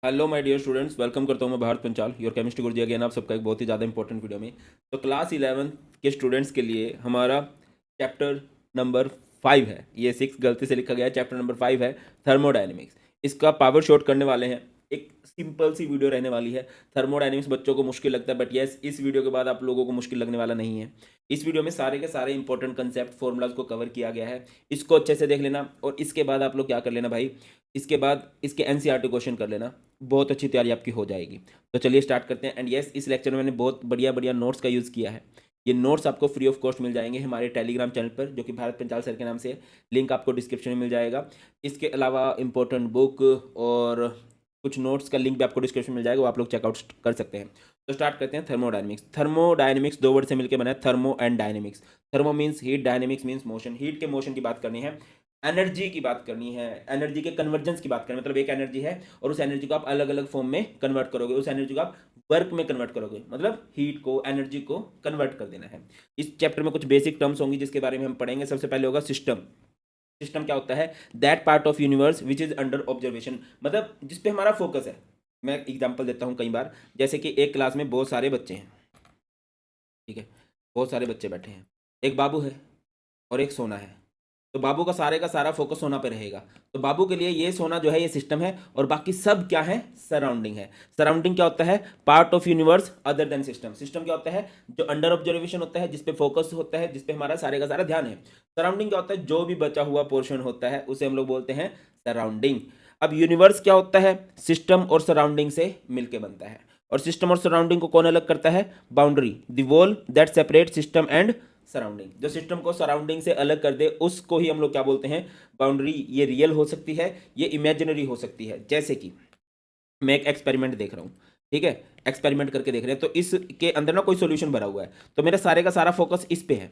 Hello my dear students, welcome करता हूँ मैं भारत पंचाल, योर केमिस्ट्री गुरुजी अगेन आप सबका एक बहुत ही ज़्यादा इंपॉर्टेंट वीडियो में। तो क्लास 11 के स्टूडेंट्स के लिए हमारा चैप्टर नंबर 5 है। ये 6 गलती से लिखा गया है, चैप्टर नंबर 5 है थर्मोडायनेमिक्स। इसका पावर शॉर्ट करने वाले हैं। एक सिंपल सी वीडियो रहने वाली है। थर्मोडायनेमिक्स बच्चों को मुश्किल लगता है, बट यस, इस वीडियो के बाद आप लोगों को मुश्किल लगने वाला नहीं है। इस वीडियो में सारे के सारे इंपॉर्टेंट कंसेप्ट फॉर्मूलाज को कवर किया गया है। इसको अच्छे से देख लेना और इसके बाद आप लोग क्या कर लेना भाई, इसके बाद इसके एनसीईआरटी क्वेश्चन कर लेना। बहुत अच्छी तैयारी आपकी हो जाएगी। तो चलिए स्टार्ट करते हैं। एंड यस, इस लेक्चर में मैंने बहुत बढ़िया बढ़िया नोट्स का यूज़ किया है। ये नोट्स आपको फ्री ऑफ कॉस्ट मिल जाएंगे हमारे टेलीग्राम चैनल पर, जो कि भारत पंचाल सर के नाम से है। लिंक आपको डिस्क्रिप्शन में मिल जाएगा। इसके अलावा इंपॉर्टेंट बुक और कुछ नोट्स का लिंक भी आपको डिस्क्रिप्शन में मिल जाएगा, वो आप लोग चेकआउट कर सकते हैं। तो स्टार्ट करते हैं। थर्मोडायनेमिक्स। थर्मोडायनेमिक्स दो वर्ड से मिलकर बना है, thermo and dynamics. Thermo means heat, dynamics means motion. Heat के मोशन की बात करनी है, एनर्जी की बात करनी है, एनर्जी के कन्वर्जेंस की बात करनी है। मतलब एक एनर्जी है और उस एनर्जी को आप अलग अलग फॉर्म में कन्वर्ट करोगे, उस एनर्जी को आप वर्क में कन्वर्ट करोगे, मतलब हीट को, एनर्जी को कन्वर्ट कर देना है। इस चैप्टर में कुछ बेसिक टर्म्स होंगी जिसके बारे में हम पढ़ेंगे। सबसे पहले होगा सिस्टम। सिस्टम क्या होता है? That part of universe which is under observation, मतलब जिस पे हमारा फोकस है। मैं एग्जांपल देता हूँ कई बार, जैसे कि एक क्लास में बहुत सारे बच्चे हैं, ठीक है, बहुत सारे बच्चे बैठे हैं। एक बाबू है और एक सोना है। तो बाबू का सारा फोकस सोना पे रहेगा। तो बाबू के लिए ये सोना जो है ये सिस्टम है, और बाकी सब क्या है? सराउंडिंग है। सराउंडिंग क्या होता है? Part of universe other than system. System क्या होता है? जो अंडर ऑब्जर्वेशन होता है, जिसपे फोकस होता है, जिसपे हमारा सारे का सारा ध्यान है। सराउंडिंग क्या होता है? जो भी बचा हुआ पोर्शन होता है उसे हम लोग बोलते हैं सराउंडिंग। अब यूनिवर्स क्या होता है? सिस्टम और सराउंडिंग से मिलकर बनता है। और सिस्टम और सराउंडिंग को कौन अलग करता है? Boundary, the wall that separate system and surrounding. जो सिस्टम को सराउंडिंग से अलग कर दे उसको ही हम लोग क्या बोलते हैं? बाउंड्री। ये रियल हो सकती है, ये इमेजिनरी हो सकती है। जैसे कि मैं एक एक्सपेरिमेंट देख रहा हूँ, ठीक है, एक्सपेरिमेंट करके देख रहे हैं, तो इसके अंदर ना कोई सॉल्यूशन भरा हुआ है, तो मेरा सारे का सारा फोकस इस पे है।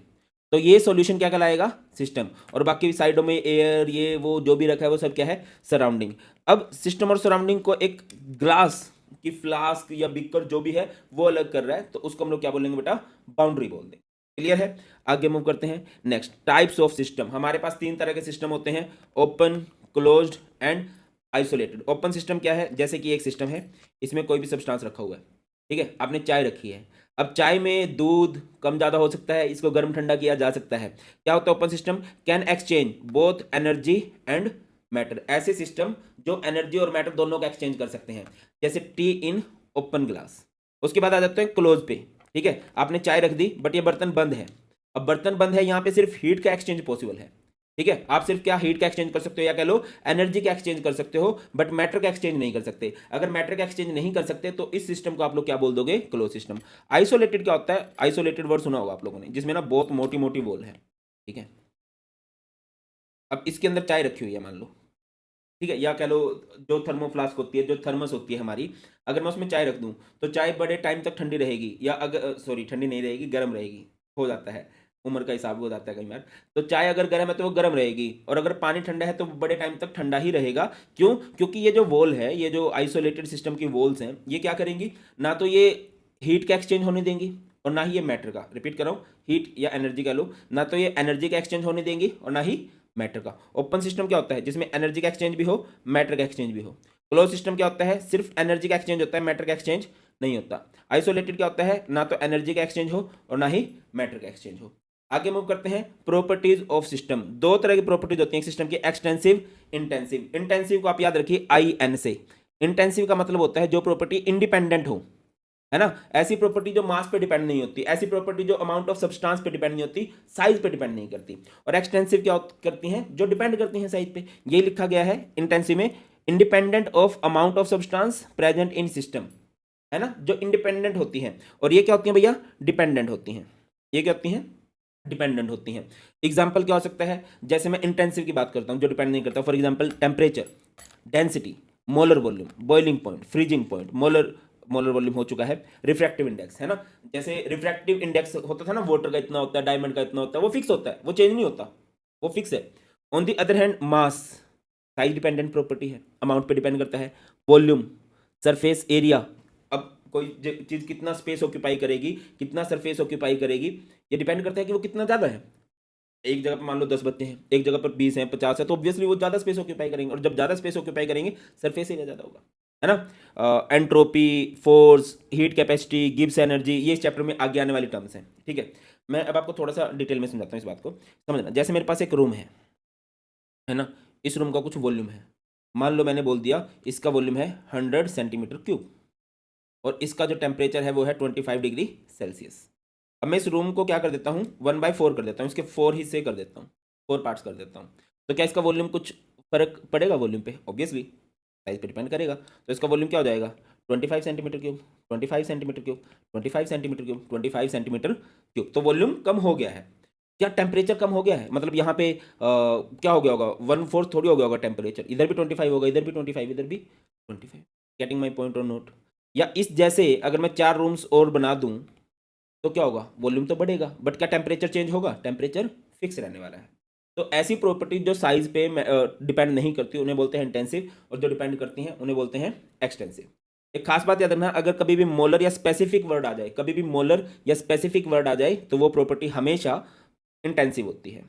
तो ये सॉल्यूशन क्या कहलाएगा? सिस्टम। और बाकी साइडों में एयर, ये वो जो भी रखा है वो सब क्या है? सराउंडिंग। अब सिस्टम और सराउंडिंग को एक ग्लास की फ्लास्क या बिकर जो भी है वो अलग कर रहा है, तो उसको हम लोग क्या बोलेंगे बेटा? बाउंड्री बोल देंगे। क्लियर है? आगे मूव करते हैं। Next, types of system. हमारे पास तीन तरह के सिस्टम होते हैं, open, closed end isolated. Open system क्या है? जैसे कि एक सिस्टम है, इसमें कोई भी सब्सटेंस रखा हुआ है, ठीक है, आपने चाय रखी है। अब चाय में दूध कम ज़्यादा हो सकता है, इसको गर्म ठंडा किया जा सकता है। क्या होता है open system? Can exchange both energy and matter. ऐसे सिस्टम जो एनर्जी और मैटर दोनों का एक्सचेंज कर सकते हैं, जैसे टी इन ओपन ग्लास। उसके बाद आ जाते हैं क्लोज पे, ठीक है, आपने चाय रख दी बट ये बर्तन बंद है। अब बर्तन बंद है, यहाँ पे सिर्फ हीट का एक्सचेंज पॉसिबल है, ठीक है, आप सिर्फ क्या हीट का एक्सचेंज कर सकते हो, या कह लो एनर्जी का एक्सचेंज कर सकते हो, बट मैटर का एक्सचेंज नहीं कर सकते। अगर मैटर का एक्सचेंज नहीं कर सकते तो इस सिस्टम को आप लोग क्या बोल दोगे? Close system. आइसोलेटेड क्या होता है? आइसोलेटेड वर्ड सुना होगा आप लोगों ने, जिसमें ना बहुत मोटी मोटी वॉल है, ठीक है। अब इसके अंदर चाय रखी हुई है मान लो, ठीक है, या कह लो जो थर्मोफ्लास्क होती है, जो थर्मस होती है हमारी, अगर मैं उसमें चाय रख दूं तो चाय बड़े टाइम तक ठंडी रहेगी, या अगर सॉरी ठंडी नहीं रहेगी, गर्म रहेगी। हो जाता है, उम्र का हिसाब हो जाता है कई बार। तो चाय अगर गर्म है तो वो गर्म रहेगी, और अगर पानी ठंडा है तो वो बड़े टाइम तक ठंडा ही रहेगा। क्यों? क्योंकि ये जो वॉल है, ये जो आइसोलेटेड सिस्टम की वॉल्स हैं, ये क्या करेंगी? ना तो ये हीट का एक्सचेंज होने देंगी, और ना ही ये मैटर का, रिपीट कर रहा हूँ, हीट या एनर्जी का लो, ना तो ये एनर्जी का एक्सचेंज होने देंगी और ना ही मैटर का। ओपन सिस्टम क्या होता है? जिसमें एनर्जी का एक्सचेंज भी हो, मैटर का एक्सचेंज भी हो। क्लोज सिस्टम क्या होता है? सिर्फ एनर्जी का एक्सचेंज होता है, मैटर का एक्सचेंज नहीं होता। आइसोलेटेड क्या होता है? ना तो एनर्जी का एक्सचेंज हो और ना ही मैटर का एक्सचेंज हो। आगे मूव करते हैं। Properties of system. दो तरह की प्रॉपर्टीज होती हैं सिस्टम की, एक्सटेंसिव, इंटेंसिव। इंटेंसिव को आप याद रखिए आई एन से। इंटेंसिव का मतलब होता है जो प्रॉपर्टी इंडिपेंडेंट हो, है ना, ऐसी प्रॉपर्टी जो मास पे डिपेंड नहीं होती, ऐसी प्रॉपर्टी जो अमाउंट ऑफ सब्सटेंस पे डिपेंड नहीं होती, साइज पे डिपेंड नहीं करती। और एक्सटेंसिव क्या करती हैं? जो डिपेंड करती हैं साइज पे। ये लिखा गया है इंटेंसिव में, independent of amount of substance present in system, है ना, जो इंडिपेंडेंट होती हैं। और ये क्या होती हैं भैया? डिपेंडेंट होती हैं। ये क्या होती हैं? डिपेंडेंट होती हैं। एग्जाम्पल क्या हो सकता है? जैसे मैं इंटेंसिव की बात करता हूँ जो डिपेंड नहीं करता, for example temperature, density, molar volume, boiling point, freezing point, molar, molar volume हो चुका है, रिफ्रैक्टिव इंडेक्स, है ना। जैसे रिफ्रैक्टिव इंडेक्स होता था ना, वाटर का इतना होता है, डायमंड का इतना होता है, वो फिक्स होता है, वो चेंज नहीं होता, वो फिक्स है। On the other hand mass, size dependent property है, अमाउंट पे डिपेंड करता है। वॉल्यूम, सरफेस एरिया, अब कोई चीज़ कितना स्पेस ऑक्यूपाई करेगी, कितना सरफेस ऑक्यूपाई करेगी, ये डिपेंड करता है कि वो कितना ज़्यादा है। एक जगह पर मान लो 10 बच्चे हैं, एक जगह पर 20 हैं, 50 है, तो ऑब्वियसली वो ज़्यादा स्पेस ऑक्यूपाई करेंगे, और जब ज़्यादा स्पेस ऑक्यूपाई करेंगे सरफेस एरिया ज़्यादा होगा, है ना। Entropy, force, heat capacity, Gibbs energy, ये इस चैप्टर में आगे आने वाली टर्म्स हैं, ठीक है। मैं अब आपको थोड़ा सा डिटेल में समझाता हूँ इस बात को, समझना। जैसे मेरे पास एक रूम है ना, इस रूम का कुछ वॉल्यूम है, मान लो मैंने बोल दिया इसका वॉल्यूम है 100 सेंटीमीटर क्यूब, और इसका जो टेम्परेचर है वो है 25 डिग्री सेल्सियस। अब मैं इस रूम को क्या कर देता हूँ, 1/4 कर देता हूँ, इसके 4 हिस्से कर देता हूँ, 4 पार्ट्स कर देता हूँ। तो क्या इसका वॉल्यूम कुछ फर्क पड़ेगा वॉल्यूम पे? ऑब्वियसली साइज पे डिपेंड करेगा। तो इसका वॉल्यूम क्या हो जाएगा, 25 centimetre cube, 25 centimetre cube, 25 centimetre cube, 25 centimetre cube. तो वॉल्यूम कम हो गया है। क्या टेम्परेचर कम हो गया है? मतलब यहाँ पे क्या हो गया होगा, 1/4 थोड़ी हो गया होगा टेम्परेचर, इधर भी 25 होगा, इधर भी 25, इधर भी 25। गेटिंग माई पॉइंट और नोट? या इस जैसे अगर मैं 4 रूम्स और बना दूं तो क्या होगा, वॉल्यूम तो बढ़ेगा, बट क्या टेम्परेचर चेंज होगा? टेम्परेचर फिक्स रहने वाला है। तो ऐसी प्रॉपर्टी जो साइज पे डिपेंड नहीं करती उन्हें बोलते हैं इंटेंसिव, और जो डिपेंड करती हैं उन्हें बोलते हैं एक्सटेंसिव। एक खास बात याद रखना, अगर कभी भी मोलर या स्पेसिफिक वर्ड आ जाए, कभी भी मोलर या स्पेसिफिक वर्ड आ जाए तो वो प्रॉपर्टी हमेशा इंटेंसिव होती है।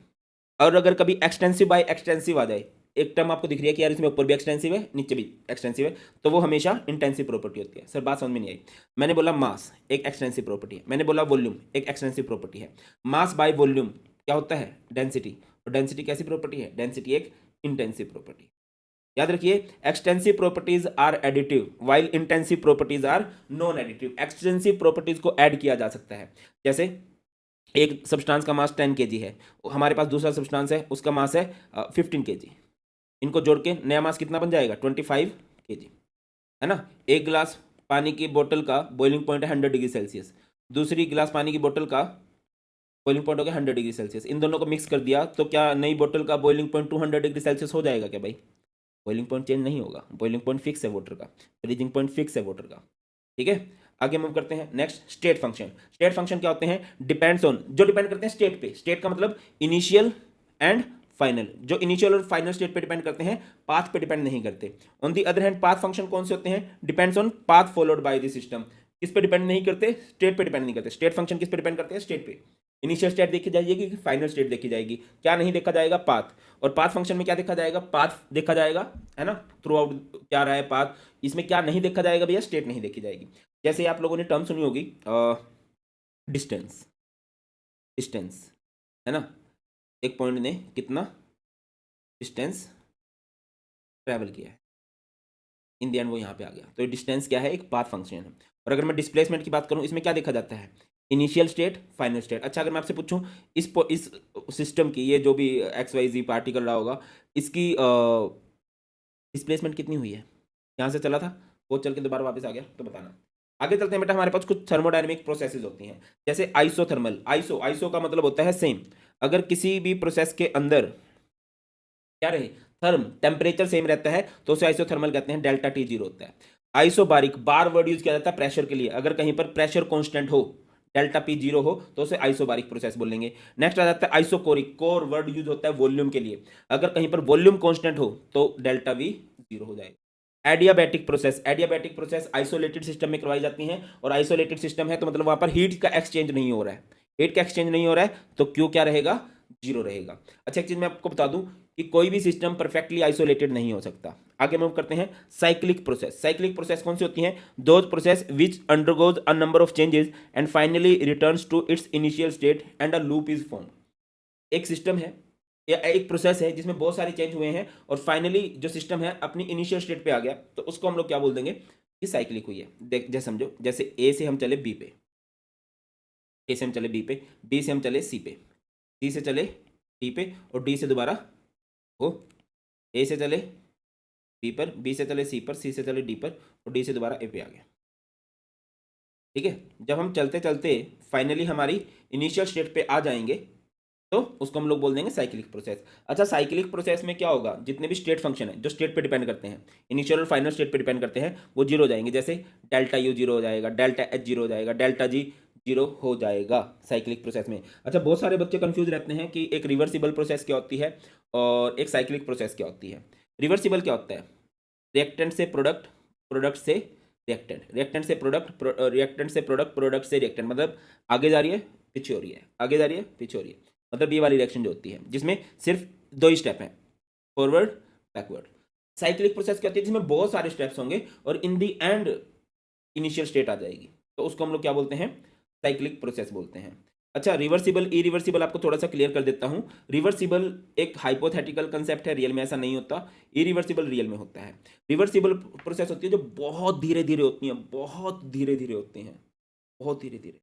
और अगर कभी एक्सटेंसिव बाय एक्सटेंसिव आ जाए, एक टर्म आपको दिख रही है कि यार इसमें ऊपर भी एक्सटेंसिव है नीचे भी एक्सटेंसिव है, तो वो हमेशा इंटेंसिव प्रॉपर्टी होती है। सर बात समझ में नहीं आई? मैंने बोला मास एक एक्सटेंसिव प्रॉपर्टी है, मैंने बोला वॉल्यूम एक एक्सटेंसिव प्रॉपर्टी है। मास बाय वॉल्यूम क्या होता है? डेंसिटी। और डेंसिटी कैसी प्रॉपर्टी है? डेंसिटी एक इंटेंसिव प्रॉपर्टी। याद रखिए, extensive properties are additive while intensive properties are non additive. Extensive properties को ऐड किया जा सकता है। जैसे एक सब्सटेंस का मास 10 kg है, हमारे पास दूसरा सब्सटेंस है उसका मास है 15 kg, इनको जोड़ के नया मास कितना बन जाएगा? 25 kg, है ना। एक गिलास पानी की बोतल का बॉइलिंग पॉइंट है 100 डिग्री सेल्सियस, दूसरी गिलास पानी की बोतल का बॉइलिंग पॉइंट हो गया 100 डिग्री सेल्सियस। इन दोनों को मिक्स कर दिया तो क्या नई बोतल का बॉइलिंग पॉइंट 200 डिग्री सेल्सियस हो जाएगा क्या भाई? बॉइलिंग पॉइंट चेंज नहीं होगा, बॉइलिंग पॉइंट फिक्स है वाटर का, फ्रीजिंग पॉइंट फिक्स है वाटर का, ठीक है। आगे मूव करते हैं। Next state function. State function क्या होते हैं? डिपेंड्स ऑन, जो डिपेंड करते हैं स्टेट पे। स्टेट का मतलब इनिशियल एंड फाइनल। जो इनिशियल और फाइनल स्टेट पे डिपेंड करते हैं, पाथ पे डिपेंड नहीं करते। On the other hand path function कौन से होते हैं? Depends on path followed by the system. किस पे डिपेंड नहीं करते? स्टेट पे डिपेंड नहीं करते। स्टेट फंक्शन किस पे डिपेंड करते हैं? स्टेट पे। इनिशियल स्टेट देखी जाएगी, फाइनल स्टेट देखी जाएगी, क्या नहीं देखा जाएगा? पाथ। और पाथ फंक्शन में क्या देखा जाएगा? पाथ देखा जाएगा, है ना, थ्रू आउट क्या रहा है पाथ। इसमें क्या नहीं देखा जाएगा भैया? स्टेट नहीं देखी जाएगी। जैसे आप लोगों ने टर्म सुनी होगी डिस्टेंस, डिस्टेंस, है ना, एक पॉइंट ने कितना डिस्टेंस ट्रैवल किया है, इन दी एंड वो यहाँ पे आ गया। तो डिस्टेंस क्या है? एक पाथ फंक्शन है। और अगर मैं डिस्प्लेसमेंट की बात करूँ, इसमें क्या देखा जाता है? Initial state, final state. अच्छा अगर मैं आपसे पूछूं इस सिस्टम की, ये जो भी एक्स वाई जी पार्टिकल रहा होगा, इसकी डिस्प्लेसमेंट कितनी हुई है? यहाँ से चला था, वो चल के दोबारा वापस आ गया, तो बताना। आगे चलते हैं बेटा, हमारे पास कुछ थर्मोडायनेमिक प्रोसेसेस होती हैं, जैसे आइसोथर्मल। आइसो का मतलब होता है सेम। अगर किसी भी प्रोसेस के अंदर क्या रहे, थर्म टेम्परेचर सेम रहता है तो उसे आइसोथर्मल कहते हैं, डेल्टा टी जीरो होता है। आइसोबारिक, बार वर्ड यूज किया जाता है प्रेशर के लिए। अगर कहीं पर प्रेशर कांस्टेंट हो, डेल्टा पी जीरो हो, तो उसे आइसोबारिक प्रोसेस बोलेंगे। नेक्स्ट आ जाता है आइसोकोरिक। कोर वर्ड यूज होता है वॉल्यूम के लिए। अगर कहीं पर वॉल्यूम कांस्टेंट हो तो डेल्टा वी जीरो हो जाएगा। Adiabatic process, adiabatic process isolated system में करवाई जाती हैं, और आइसोलेटेड सिस्टम है तो मतलब वहां पर हीट का एक्सचेंज नहीं हो रहा है। हीट का एक्सचेंज नहीं हो रहा है तो क्यू क्या रहेगा? जीरो रहेगा। अच्छा एक चीज मैं आपको बता दूं कि कोई भी सिस्टम परफेक्टली आइसोलेटेड नहीं हो सकता। आगे मूव करते हैं। Cyclic process. साइक्लिक प्रोसेस कौन सी होती हैं? Those process which undergoes a number of changes and finally returns to its initial state and a loop is form. एक सिस्टम है या एक प्रोसेस है जिसमें बहुत सारे चेंज हुए हैं और फाइनली जो सिस्टम है अपनी इनिशियल स्टेट पे आ गया, तो उसको हम लोग क्या बोल देंगे कि साइक्लिक हुई है। देख जैसे समझो, जैसे ए से हम चले बी पे, ए से हम चले बी पे, बी से हम चले सी पे, सी से चले डी पे, और डी से दोबारा हो, ए से चले बी पर, बी से चले सी पर, सी से चले डी पर, और डी से दोबारा ए पे आ गए। ठीक है, जब हम चलते चलते फाइनली हमारी इनिशियल स्टेट पे आ जाएंगे तो उसको हम लोग बोल देंगे साइक्लिक प्रोसेस। अच्छा साइक्लिक प्रोसेस में क्या होगा? जितने भी स्टेट फंक्शन है जो स्टेट पे डिपेंड करते हैं, इनिशियल और फाइनल स्टेट पे डिपेंड करते हैं, वो जीरो हो जाएंगे। जैसे डेल्टा यू जीरो हो जाएगा, डेल्टा एच जीरो हो जाएगा, डेल्टा जी जीरो हो जाएगा साइक्लिक प्रोसेस में। अच्छा बहुत सारे बच्चे कंफ्यूज रहते हैं कि एक रिवर्सिबल प्रोसेस क्या होती है और एक साइक्लिक प्रोसेस क्या होती है। रिवर्सिबल क्या होता है? रिएक्टेंट से प्रोडक्ट, प्रोडक्ट से रिएक्टेंट, रिएक्टेंट से प्रोडक्ट, रिएक्टेंट से प्रोडक्ट, प्रोडक्ट से रिएक्टेंट। मतलब आगे जा रही है पीछे हो रही है, आगे जा रही है पीछे हो रही है। मतलब ये वाली रिएक्शन जो होती है जिसमें सिर्फ दो ही स्टेप हैं, फॉरवर्ड बैकवर्ड। साइक्लिक प्रोसेस क्या होती है, जिसमें बहुत सारे स्टेप्स होंगे और इन दी एंड इनिशियल स्टेट आ जाएगी, तो उसको हम लोग क्या बोलते हैं, साइक्लिक प्रोसेस बोलते हैं। अच्छा, रिवर्सिबल इरिवर्सिबल आपको थोड़ा सा क्लियर कर देता हूं। रिवर्सिबल एक हाइपोथेटिकल कंसेप्ट है, रियल में ऐसा नहीं होता। इरिवर्सिबल रियल में होता है। रिवर्सिबल प्रोसेस होती है जो बहुत धीरे धीरे होती है, बहुत धीरे धीरे होती हैं, बहुत धीरे धीरे,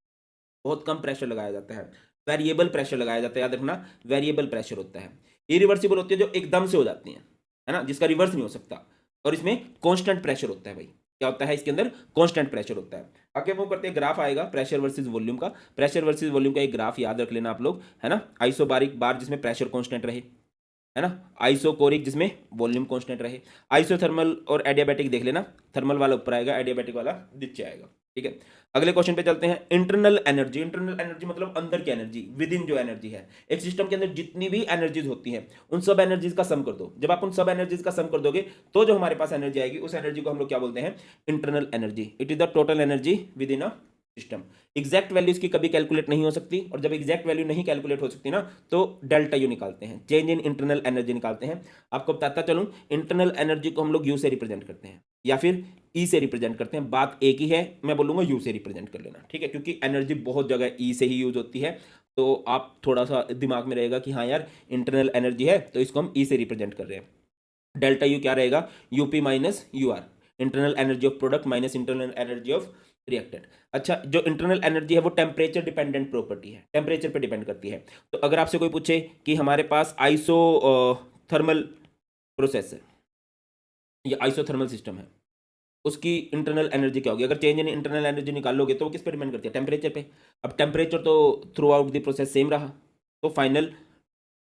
बहुत कम प्रेशर लगाया जाता है, वेरिएबल प्रेशर लगाया जाता है, याद रखना वेरिएबल प्रेशर होता है। इरिवर्सिबल होती है जो एकदम से हो जाती है ना, जिसका रिवर्स नहीं हो सकता, और इसमें कांस्टेंट प्रेशर होता है भाई। क्या होता है इसके अंदर, कांस्टेंट प्रेशर होता है। आगे मूव करते हैं, ग्राफ आएगा प्रेशर वर्सेस वॉल्यूम का। प्रेशर वर्सेस वॉल्यूम का एक ग्राफ याद रख लेना आप लोग, है ना। आइसोबारिक बार जिसमें प्रेशर कांस्टेंट रहे, है ना। आइसोकोरिक जिसमें वॉल्यूम कांस्टेंट रहे। आइसोथर्मल और एडियाबैटिक देख लेना, थर्मल वाला ऊपर आएगा, एडियाबैटिक वाला नीचे आएगा, ठीक है। अगले क्वेश्चन पे चलते हैं। इंटरनल एनर्जी, इंटरनल एनर्जी मतलब अंदर की एनर्जी, विद इन जो एनर्जी है, एक सिस्टम के अंदर जितनी भी एनर्जीज होती हैं उन सब एनर्जीज का सम कर दो। जब आप उन सब एनर्जीज का सम कर दोगे तो जो हमारे पास एनर्जी आएगी, उस एनर्जी को हम लोग क्या बोलते हैं, internal energy. It is the total energy with in a system. Exact value इसकी कभी कैलकुलेट नहीं हो सकती, और जब एग्जैक्ट वैल्यू नहीं कैलकुलेट हो सकती ना, तो डेल्टा यू निकालते हैं, चेंज इन इंटरनल एनर्जी निकालते हैं। आपको बताता चलूं, इंटरनल एनर्जी को हम लोग यू से रिप्रेजेंट करते हैं या फिर ई से रिप्रेजेंट करते हैं, बात एक ही है, मैं बोलूंगा यू से रिप्रेजेंट कर लेना, ठीक है, क्योंकि एनर्जी बहुत जगह ई से ही यूज होती है। तो आप थोड़ा सा दिमाग में रहेगा कि हाँ यार इंटरनल एनर्जी है तो इसको हम ई से रिप्रेजेंट कर रहे हैं। डेल्टा यू क्या रहेगा, UP minus U R, internal energy of product minus internal energy of reactant. अच्छा, जो इंटरनल एनर्जी है वो टेम्परेचर डिपेंडेंट प्रॉपर्टी है, टेम्परेचर पे डिपेंड करती है। तो अगर आपसे कोई पूछे कि हमारे पास आइसो थर्मल प्रोसेस है या आइसोथर्मल सिस्टम है, उसकी इंटरनल एनर्जी क्या होगी, अगर चेंज इन इंटरनल एनर्जी निकालोगे तो वो किस पे डिपेंड करती है, टेम्परेचर पे। अब टेम्परेचर तो through out the process same रहा, तो final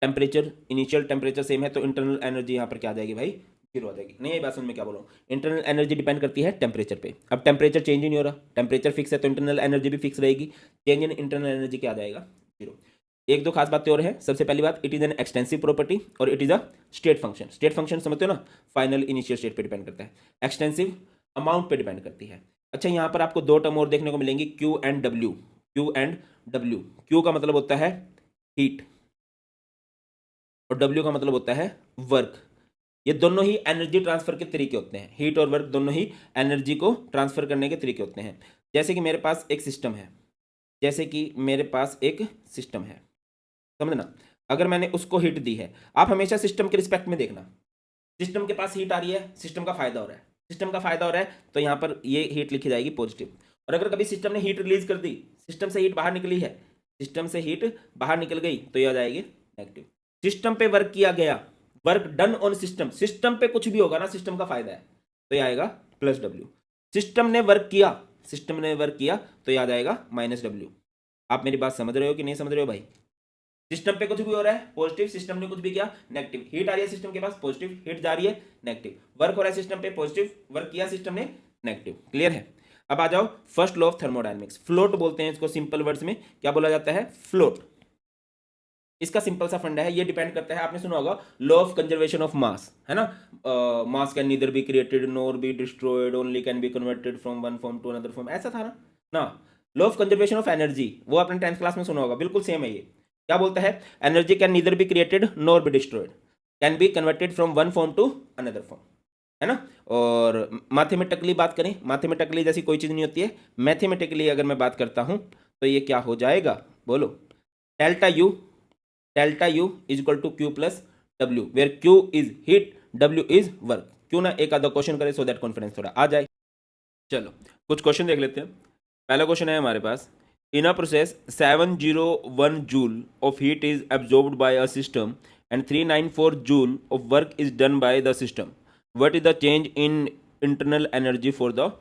temperature, initial temperature same है, तो इंटरनल एनर्जी यहाँ पर क्या आ जाएगी भाई, जीरो आ जाएगी। नहीं ये बात समझ में क्या बोल रहा हूँ, इंटरनल एनर्जी डिपेंड करती है टेम्परेचर पे। अब टेम्परेचर चेंज ही नहीं हो रहा, टेम्परेचर फिक्स है तो इंटरनल एनर्जी भी फिक्स रहेगी, चेंज इन इंटरनल एनर्जी क्या आ जाएगा, जीरो। एक दो खास बातें और हैं। सबसे पहली बात, it is an extensive property और it is a state function. State function समझते हो ना, फाइनल इनिशियल स्टेट पे डिपेंड करता है। एक्सटेंसिव अमाउंट पे डिपेंड करती है। अच्छा, यहाँ पर आपको दो टर्म और देखने को मिलेंगी, Q and W. Q and W, Q का मतलब होता है हीट और डब्ल्यू का मतलब होता है वर्क। ये दोनों ही एनर्जी ट्रांसफर के तरीके होते हैं, हीट और वर्क दोनों ही एनर्जी को ट्रांसफर करने के तरीके होते हैं। जैसे कि मेरे पास एक सिस्टम है, जैसे कि मेरे पास एक सिस्टम है, समझना, अगर मैंने उसको हीट दी है, आप हमेशा सिस्टम के रिस्पेक्ट में देखना, सिस्टम के पास हीट आ रही है, सिस्टम का फायदा हो रहा है, सिस्टम का फायदा हो रहा है तो यहाँ पर ये हीट लिखी जाएगी पॉजिटिव। और अगर कभी सिस्टम ने हीट रिलीज कर दी, सिस्टम से हीट बाहर निकली है, सिस्टम से हीट बाहर निकल गई, तो ये आ जाएगी नेगेटिव। सिस्टम पे वर्क किया गया, work done on system, system पे कुछ भी होगा ना, सिस्टम का फायदा है, तो ये आएगा प्लस डब्ल्यू। सिस्टम ने वर्क किया, सिस्टम ने वर्क किया तो याद आएगा माइनस डब्ल्यू। आप मेरी बात समझ रहे हो कि नहीं समझ रहे हो भाई, सिस्टम पे कुछ भी हो रहा है पॉजिटिव, सिस्टम ने कुछ भी किया नेगेटिव, हीट आ रही है सिस्टम के पास पॉजिटिव, हीट जा रही है नेगेटिव, वर्क हो रहा है सिस्टम पे पॉजिटिव, वर्क किया सिस्टम ने नेगेटिव। क्लियर है। अब आ जाओ first law of thermodynamics, float बोलते हैं इसको, सिंपल वर्ड्स में क्या बोला जाता है, फ्लोट। इसका सिंपल सा फंडा है, ये डिपेंड करता है, आपने सुना होगा law of conservation of mass, है ना। Mass can neither be created nor be destroyed, only can be converted from one form to another form, ऐसा था ना। Law of conservation of energy, वो आपने 10th क्लास में सुना होगा, बिल्कुल सेम है ये। क्या बोलता है, energy can neither be created nor be destroyed, can be converted from one form to another form, है ना। और मैथमेटिकली बात करें, मैथमेटिकली जैसी कोई चीज़ नहीं होती है, मैथमेटिकली अगर मैं बात करता हूँ तो ये क्या हो जाएगा, बोलो, delta U is equal to Q plus W, where Q is heat, W is work. क्यों ना एक आधा क्वेश्चन करें, सो दैट कॉन्फिडेंस थोड़ा आ जाए। चलो कुछ क्वेश्चन देख लेते हैं। पहला क्वेश्चन है हमारे पास, in a process 701 joule of heat is absorbed by a system and 394 joule of work is done by the system, what is the change in internal energy for the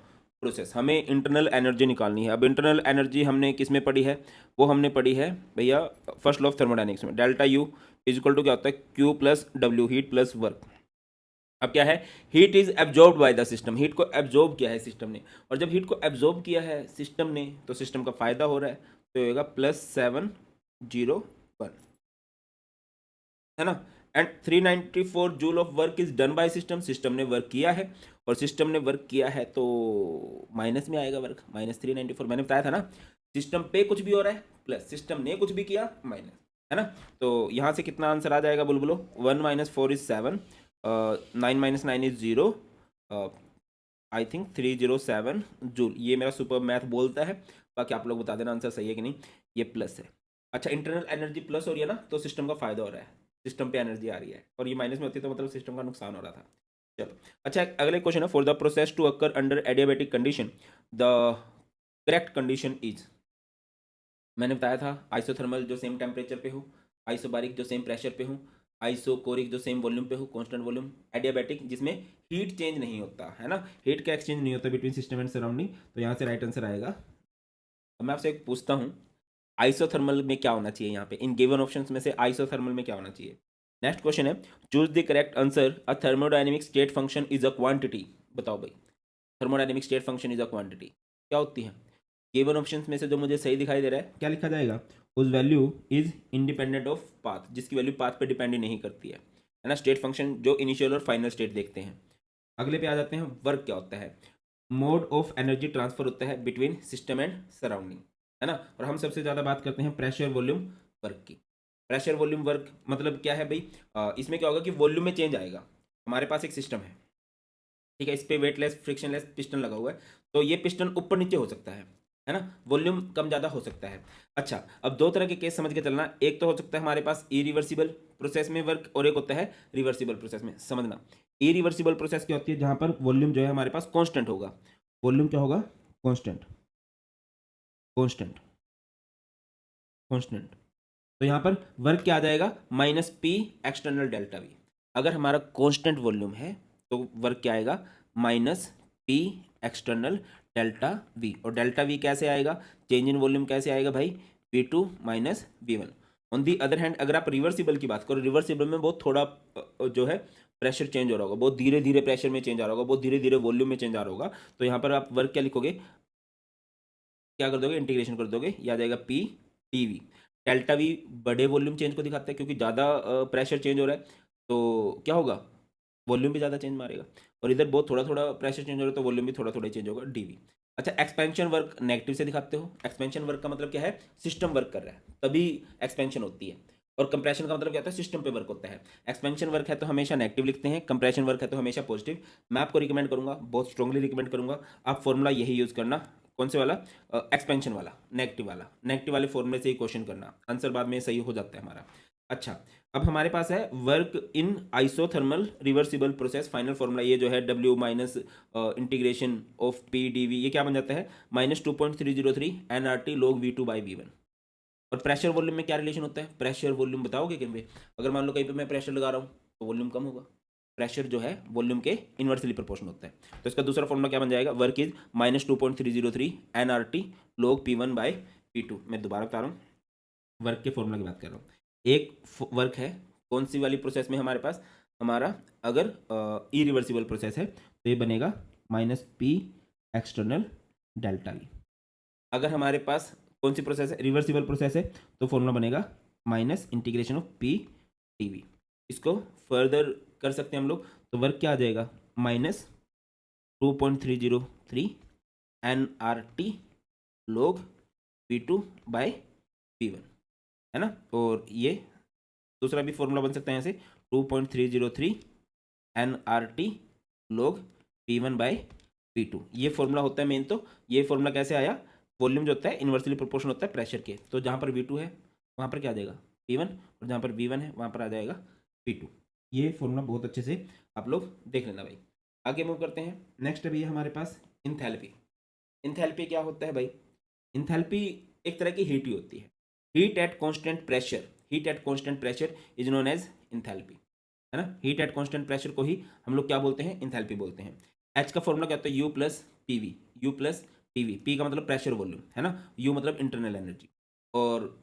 process. हमें internal energy निकालनी है। अब internal energy हमने किस में पढ़ी है, वो हमने पढ़ी है भैया फर्स्ट लॉ ऑफ थर्मोडायनेमिक्स में, delta U is equal to क्या होता है, Q plus W, heat plus work. अब क्या है, heat is absorbed by the system, heat को एब्जॉर्ब किया है सिस्टम ने, और जब हीट को एब्जॉर्ब किया है सिस्टम ने तो सिस्टम का फायदा हो रहा है, तो होगा +701, है ना। And 394 joule of work is done by system, system ने वर्क किया है, और सिस्टम ने वर्क किया है तो माइनस में आएगा वर्क, -394, मैंने बताया था ना, सिस्टम पे कुछ भी हो रहा है प्लस, सिस्टम ने कुछ भी किया माइनस, है ना। तो यहाँ से कितना आंसर आ जाएगा बुलबुलो, 1 - 4 = 7, 9 minus 9 is 0, I think 307 joule. ये मेरा सुपर मैथ बोलता है, बाकी आप लोग बता देना आंसर सही है कि नहीं। ये प्लस है। अच्छा, इंटरनल एनर्जी प्लस हो रही है ना, तो सिस्टम का फायदा हो रहा है, सिस्टम पे एनर्जी आ रही है, और ये माइनस में होती है तो मतलब सिस्टम का नुकसान हो रहा था। चलो, अच्छा अगले क्वेश्चन है, for the process to occur under adiabatic condition the correct condition is. मैंने बताया था आइसोथर्मल जो सेम टेम्परेचर पे हो, आइसोबारिक जो सेम प्रेशर पे हो, आइसोकोरिक जो सेम वॉल्यूम पे हो, कांस्टेंट वॉल्यूम, एडियाबैटिक जिसमें हीट चेंज नहीं होता है ना, हीट का एक्सचेंज नहीं होता बिटवीन सिस्टम एंड सराउंडिंग। तो यहाँ से राइट आंसर आएगा। अब मैं आपसे एक पूछता हूँ, आइसोथर्मल में क्या होना चाहिए, यहाँ पे इन गिवन ऑप्शंस में से आइसोथर्मल में क्या होना चाहिए। नेक्स्ट क्वेश्चन है, choose the correct answer, a thermodynamic state function is a quantity. बताओ भाई, thermodynamic state function is a quantity क्या होती है। गिवन ऑप्शंस में से जो मुझे सही दिखाई दे रहा है, क्या लिखा जाएगा, उस value is independent of path, जिसकी वैल्यू पाथ पे डिपेंड ही नहीं करती है ना। स्टेट फंक्शन जो इनिशियल और फाइनल स्टेट देखते हैं। अगले पे आ जाते हैं, वर्क क्या होता है। मोड ऑफ एनर्जी ट्रांसफर होता है बिटवीन सिस्टम एंड सराउंडिंग, है ना। और हम सबसे ज़्यादा बात करते हैं प्रेशर वॉल्यूम वर्क की। प्रेशर वॉल्यूम वर्क मतलब क्या है भाई, इसमें क्या होगा कि वॉल्यूम में चेंज आएगा। हमारे पास एक सिस्टम है, ठीक है, इस पे वेटलेस फ्रिक्शनलेस पिस्टन लगा हुआ है, तो ये पिस्टन ऊपर नीचे हो सकता है ना, वॉल्यूम कम ज़्यादा हो सकता है। अच्छा, अब दो तरह के केस समझ के चलना, एक तो हो सकता है हमारे पास इरिवर्सिबल प्रोसेस में वर्क, और एक होता है रिवर्सिबल प्रोसेस में। समझना, इरिवर्सिबल प्रोसेस क्या होती है, जहाँ पर वॉल्यूम जो है हमारे पास कॉन्स्टेंट होगा। वॉल्यूम क्या होगा, कॉन्स्टेंट, कॉन्स्टेंट, कॉन्स्टेंट। तो यहाँ पर वर्क क्या आ जाएगा, minus P external delta we. अगर हमारा कांस्टेंट वॉल्यूम है तो वर्क क्या आएगा, minus P external delta we. और डेल्टा वी कैसे आएगा, चेंज इन वॉल्यूम कैसे आएगा भाई, V2 minus V1। On the other hand अगर आप रिवर्सिबल की बात करो, रिवर्सिबल में बहुत थोड़ा जो है प्रेशर चेंज हो रहा होगा, बहुत धीरे धीरे प्रेशर में चेंज आ रहा होगा, बहुत धीरे धीरे वॉल्यूम में चेंज आ रहा होगा। तो यहाँ पर आप वर्क क्या लिखोगे, क्या कर दोगे, इंटीग्रेशन कर दोगे, ये आ जाएगा P T V. Delta we बड़े वॉल्यूम चेंज को दिखाता है, क्योंकि ज़्यादा प्रेशर चेंज हो रहा है, तो क्या होगा, वॉल्यूम भी ज़्यादा चेंज मारेगा। और इधर बहुत थोड़ा थोड़ा प्रेशर चेंज हो रहा है, तो वॉल्यूम भी थोड़ा थोड़ा चेंज होगा, डीवी। अच्छा, एक्सपेंशन वर्क नेगेटिव से दिखाते हो। एक्सपेंशन वर्क का मतलब क्या है, सिस्टम वर्क कर रहा है तभी एक्सपेंशन होती है। और कंप्रेशन का मतलब क्या होता है, सिस्टम पे वर्क होता है। एक्सपेंशन वर्क है तो हमेशा नेगेटिव लिखते हैं, कंप्रेशन वर्क है तो हमेशा पॉजिटिव। मैं आपको रिकमेंड करूंगा, बहुत स्ट्रांगली रिकमेंड करूंगा, आप फॉर्मूला यही यूज़ करना। कौन से वाला, एक्सपेंशन वाला, नेगेटिव वाला, नेगेटिव वाले फॉर्मूले से ही क्वेश्चन करना, आंसर बाद में सही हो जाता है हमारा। अच्छा, अब हमारे पास है work in isothermal reversible process, final formula ये जो है W minus integration of P D V, ये क्या बन जाता है, -2.303 NRT log V2 by V1। और प्रेशर वॉल्यूम में क्या रिलेशन होता है, प्रेशर वॉल्यूम बताओगे कहीं पे, अगर मान लो कहीं पे मैं प्रेशर लगा रहा हूँ तो वॉल्यूम कम होगा। प्रेशर जो है वॉल्यूम के इन्वर्सली प्रोपोर्शनल होता है। तो इसका दूसरा फॉर्मूला क्या बन जाएगा, work is -2.303 NRT log P1 by P2। मैं दोबारा बता रहा हूँ, वर्क के फॉर्मूला की बात कर रहा हूँ। एक वर्क है कौन सी वाली प्रोसेस में हमारे पास, हमारा अगर इरिवर्सिबल प्रोसेस है तो ये बनेगा -P एक्सटर्नल डेल्टा वी। अगर हमारे पास कौन सी प्रोसेस है, रिवर्सिबल प्रोसेस है, तो फॉर्मूला बनेगा minus integration of P T V. इसको फर्दर कर सकते हैं हम लोग, तो वर्क क्या आ जाएगा, -2.303 NRT log P2 by P1, है ना। और ये दूसरा भी फॉर्मूला बन सकता है यहाँ से, 2.303 NRT log P1 by P2। ये फॉर्मूला होता है मेन। तो ये फॉर्मूला कैसे आया, वॉल्यूम जो होता है इन्वर्सली प्रोपोर्शनल होता है प्रेशर के, तो जहाँ पर V2 है वहाँ पर क्या आ जाएगा, P1, और जहाँ पर V1 है वहाँ पर आ जाएगा P2। ये फॉर्मूला बहुत अच्छे से आप लोग देख लेना भाई। आगे मूव करते हैं, नेक्स्ट अभी है हमारे पास इंथैल्पी। इंथैल्पी क्या होता है भाई, इंथैल्पी एक तरह की हीट ही होती है, heat at constant pressure. Heat at constant pressure is known as enthalpy, है ना। हीट एट कांस्टेंट प्रेशर को ही हम लोग क्या बोलते हैं, इंथैल्पी बोलते हैं। एच का फॉर्मूला क्या होता है, you plus P V, you plus P V. P का मतलब प्रेशर वॉल्यूम, है ना, यू मतलब इंटरनल एनर्जी। और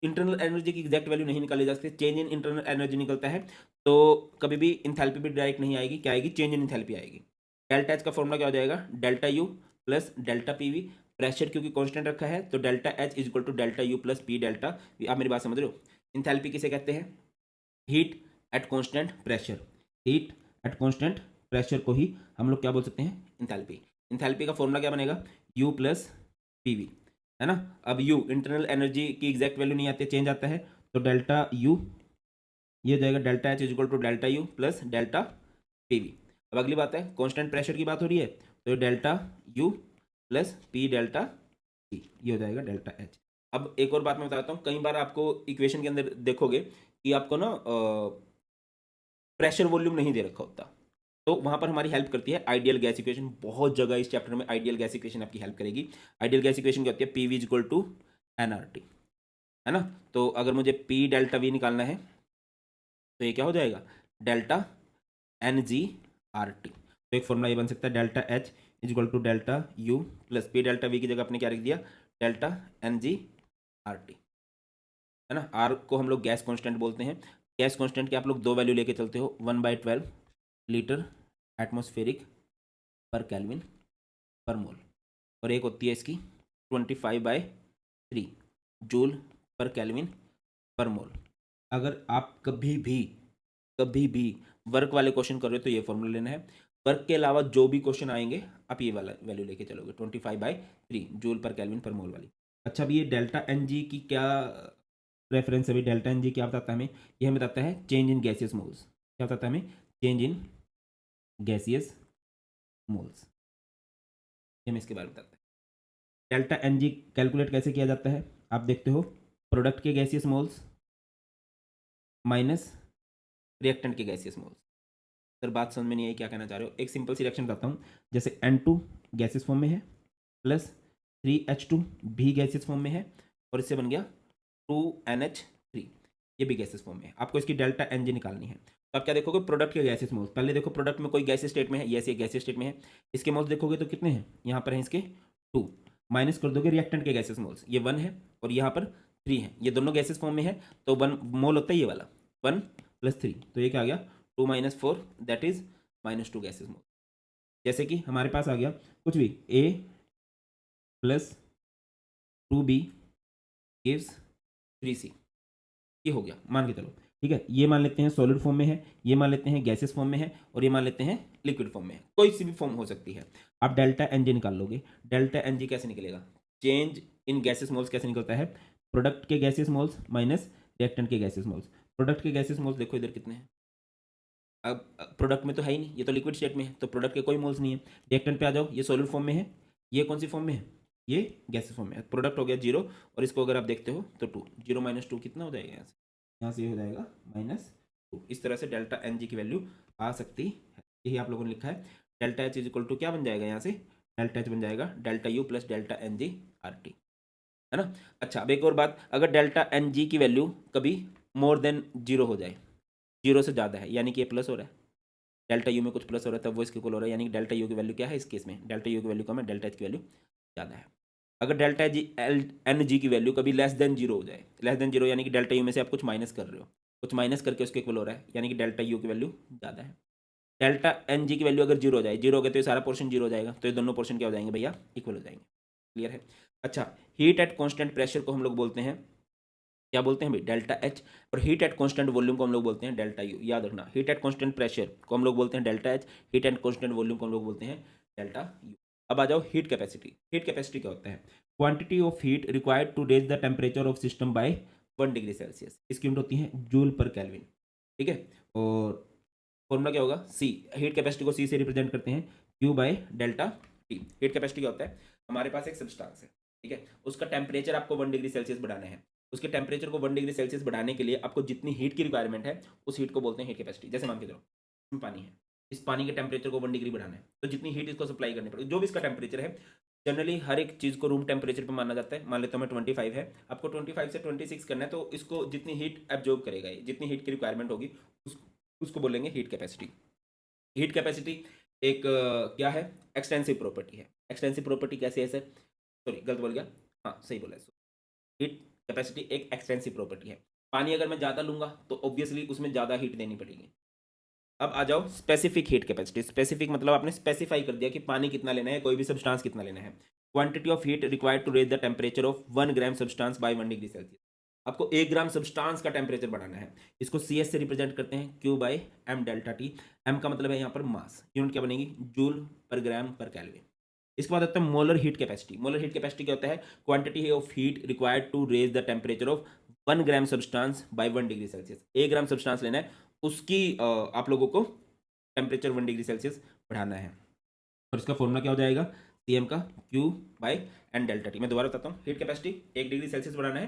इंटरनल एनर्जी की एग्जैक्ट वैल्यू नहीं निकाली जा सकती, चेंज इन इंटरनल एनर्जी निकलता है, तो कभी भी इंथैल्पी भी डायरेक्ट नहीं आएगी, क्या आएगी, चेंज इन इंथैल्पी आएगी। डेल्टा एच का फॉर्मूला क्या हो जाएगा, delta U plus delta P V. Pressure क्योंकि कांस्टेंट रखा है तो delta H is equal to delta U plus P delta V. आप मेरी बात समझ रहे हो। इंथैल्पी किसे कहते हैं, heat at constant pressure. Heat at constant pressure को ही हम लोग क्या बोल सकते हैं, इंथैल्पी। इंथैल्पी का फॉर्मूला क्या बनेगा, यू प्लस पी वी, है ना। अब यू इंटरनल एनर्जी की एग्जैक्ट वैल्यू नहीं आती है, चेंज आता है, तो डेल्टा यू, ये हो जाएगा delta H is equal to delta U plus delta PV. अब अगली बात है, कांस्टेंट प्रेशर की बात हो रही है, तो ये delta U plus P delta T, ये हो जाएगा डेल्टा एच। अब एक और बात मैं बताता हूँ, कई बार आपको इक्वेशन के अंदर देखोगे कि आपको ना प्रेशर वॉल्यूम नहीं दे रखा होता, तो वहां पर हमारी हेल्प करती है आइडियल गैस इक्वेशन। बहुत जगह इस चैप्टर में आइडियल गैस इक्वेशन आपकी हेल्प करेगी। आइडियल गैस इक्वेशन क्या होती है, P V equal to N R T, है ना। तो अगर मुझे पी डेल्टा वी निकालना है तो ये क्या हो जाएगा, delta N G R T. तो एक फॉर्मूला ये बन सकता है, delta H is equal to delta U plus P delta V की जगह आपने क्या रख दिया, delta N G R T, है ना। आर को हम लोग गैस कांस्टेंट बोलते हैं। गैस कांस्टेंट के आप लोग दो वैल्यू लेके चलते हो, 1/12 लीटर एटमॉस्फेरिक पर केल्विन पर मोल, और एक होती है इसकी 25/3 जूल पर केल्विन पर मोल। अगर आप कभी भी वर्क वाले क्वेश्चन कर रहे हो तो ये फॉर्मूला लेना है। वर्क के अलावा जो भी क्वेश्चन आएंगे आप ये वाला वैल्यू लेके चलोगे, 25/3 जूल पर केल्विन पर मोल वाली। अच्छा, अभी ये डेल्टा एन जी की क्या रेफरेंस है, अभी डेल्टा एन जी क्या बताता है हमें, ये हमें बताता है चेंज इन गैसियस मोल्स। क्या बताता है हमें, चेंज इन गैसियस मोल्स, ये हमें इसके बारे में बताता है। डेल्टा एन जी कैलकुलेट कैसे किया जाता है, आप देखते हो, प्रोडक्ट के गैसियस मोल्स माइनस रिएक्टेंट के गैसियस मोल्स। सर बात समझ में नहीं आई, क्या कहना चाह रहे हो। एक सिंपल सी रिएक्शन बताता हूँ, जैसे N2 गैसियस फॉर्म में है प्लस 3H2 भी गैसियस फॉर्म में है, और इससे बन गया 2NH3, ये भी गैसियस फॉर्म में है। आपको इसकी डेल्टा एन जी निकालनी है, तो आप क्या देखोगे, प्रोडक्ट के गैसियस मोल्स। पहले देखो प्रोडक्ट में कोई गैसियस स्टेट में है, ये गैसियस स्टेट में है, इसके मोल्स देखोगे तो कितने हैं, यहाँ पर हैं इसके 2, माइनस कर दोगे रिएक्टेंट के गैसियस मोल्स, ये 1 है और यहाँ पर 3 है, ये दोनों गैसियस फॉर्म में है, तो 1 मोल होता है ये वाला, 1 + 3, तो ये क्या आ गया 2 - 4 दैट इज -2 गैसेस मोल। जैसे कि हमारे पास आ गया कुछ भी A + 2B गिव्स 3C, ये हो गया मान के चलो, ठीक है। ये मान लेते हैं सॉलिड फॉर्म में है, ये मान लेते हैं गैसेस फॉर्म में है, और ये मान लेते हैं लिक्विड फॉर्म में है, कोई सी भी फॉर्म हो सकती है। आप डेल्टा एन जी निकाल लोगे, डेल्टा एन जी कैसे निकलेगा, चेंज इन गैसेस मोल्स कैसे निकलता है, प्रोडक्ट के गैसेस मोल्स माइनस रिएक्टेंट के गैसेस मोल्स। प्रोडक्ट के गैसेस मोल्स देखो इधर कितने हैं, अब प्रोडक्ट में तो है ही नहीं, ये तो लिक्विड स्टेट में है, तो प्रोडक्ट के कोई मोल्स नहीं है। रिएक्टेंट पे आ जाओ, ये सॉलिड फॉर्म में है, ये कौन सी फॉर्म में है, ये गैसेस फॉर्म में है। प्रोडक्ट हो गया 0, और इसको अगर आप देखते हो तो 2, 0 - 2 कितना हो जाएगा, यहाँ से ये हो जाएगा -2। इस तरह से डेल्टा एन जी की वैल्यू आ सकती है, यही आप लोगों ने लिखा है। Delta H is equal to क्या बन जाएगा, यहाँ से डेल्टा एच बन जाएगा delta U plus delta N G R T, है ना। अच्छा, अब एक और बात, अगर डेल्टा एन जी की वैल्यू कभी मोर देन 0 हो जाए, 0 से ज़्यादा है, यानी कि ये प्लस हो रहा है, डेल्टा यू में कुछ प्लस हो रहा है, तब वो इसके इक्वल हो रहा है, यानी कि डेल्टा यू की वैल्यू क्या है इस केस में, डेल्टा यू की वैल्यू कम है, डेल्टा एच की वैल्यू ज़्यादा है। अगर डेल्टा जी एन जी की वैल्यू कभी लेस देन 0 हो जाए, लेस देन 0 यानी कि डेल्टा यू में से आप कुछ माइनस कर रहे हो, कुछ माइनस करके उसके इक्वल हो रहा है, यानी कि डेल्टा यू की वैल्यू ज़्यादा है। डेल्टा एन जी की वैल्यू अगर 0 हो जाए, 0 हो गए तो ये सारा पोर्शन 0 हो जाएगा, तो ये दोनों पोर्शन क्या हो जाएंगे भैया, इक्वल हो जाएंगे। क्लियर है। अच्छा, हीट एट कॉन्स्टेंट प्रेशर को हम लोग बोलते हैं, क्या बोलते हैं भाई, डेल्टा एच, और हीट एट कांस्टेंट वॉल्यूम को हम लोग बोलते हैं डेल्टा यू। याद रखना, हीट एट कांस्टेंट प्रेशर को हम लोग बोलते हैं delta H, heat at constant volume को हम लोग बोलते हैं डेल्टा यू। अब आ जाओ हीट कैपेसिटी। हीट कैपेसिटी क्या होता है, quantity of heat required to raise the temperature of system by 1 degree Celsius, इसकी यूनिट होती है जूल पर केल्विन, ठीक है। और फॉर्मूला क्या होगा, सी, हीट कैपेसिटी को सी से रिप्रेजेंट करते हैं, Q by delta T. Heat capacity क्या होता है, हमारे पास एक सब्सटेंस है, ठीक है, उसका टेम्परेचर आपको 1 डिग्री सेल्सियस बढ़ाना है, उसके टेम्परेचर को 1 डिग्री सेल्सियस बढ़ाने के लिए आपको जितनी हीट की रिक्वायरमेंट है, उस हीट को बोलते हैं हीट कैपेसिटी। जैसे मान के चलो इसमें पानी है, इस पानी के टेम्परेचर को 1 डिग्री बढ़ाना है, तो जितनी हीट इसको सप्लाई करनी पड़ेगी, जो भी इसका टेम्परेचर है, जनरली हर एक चीज़ को रूम टेम्परेचर पे माना जाता है। मान लेता हूँ मैं 25 है, आपको 25 से 26 करना है, तो इसको जितनी हीट एब्जॉर्ब करेगा, ये जितनी हीट की रिक्वायरमेंट होगी उसको बोलेंगे हीट कैपेसिटी। हीट कैपेसिटी एक क्या है, एक्सटेंसिव प्रॉपर्टी है। एक्सटेंसिव प्रॉपर्टी कैसे है सर, सॉरी गलत बोल गया, हाँ सही बोला है। हीट कैपेसिटी एक एक्सटेंसिव प्रॉपर्टी है। पानी अगर मैं ज़्यादा लूंगा तो ऑब्वियसली उसमें ज़्यादा हीट देनी पड़ेगी। अब आ जाओ स्पेसिफिक हीट कैपेसिटी। स्पेसिफिक मतलब आपने स्पेसिफाई कर दिया कि पानी कितना लेना है, कोई भी सब्सटेंस कितना लेना है। Quantity of heat required to raise the temperature of 1 gram substance by 1 degree Celsius. आपको 1 ग्राम सब्सटेंस का टेम्परेचर बढ़ाना है, इसको सी एस से रिप्रेजेंट करते हैं, Q by M delta T. M का मतलब है यहाँ पर मास, यूनिट क्या बनेगी, जूल पर ग्राम पर कैलोरी। इसके बाद आता है molar heat capacity. Molar heat capacity क्या होता है, quantity of heat required to raise the temperature of 1 gram substance by 1 degree Celsius. 1 gram substance लेना है, उसकी आप लोगों को टेम्परेचर 1 डिग्री सेल्सियस बढ़ाना है। और इसका फॉर्मूला क्या हो जाएगा, CM का Q by N delta T. मैं दोबारा बताता हूँ, हीट कैपेसिटी 1 डिग्री सेल्सियस बढ़ाना है,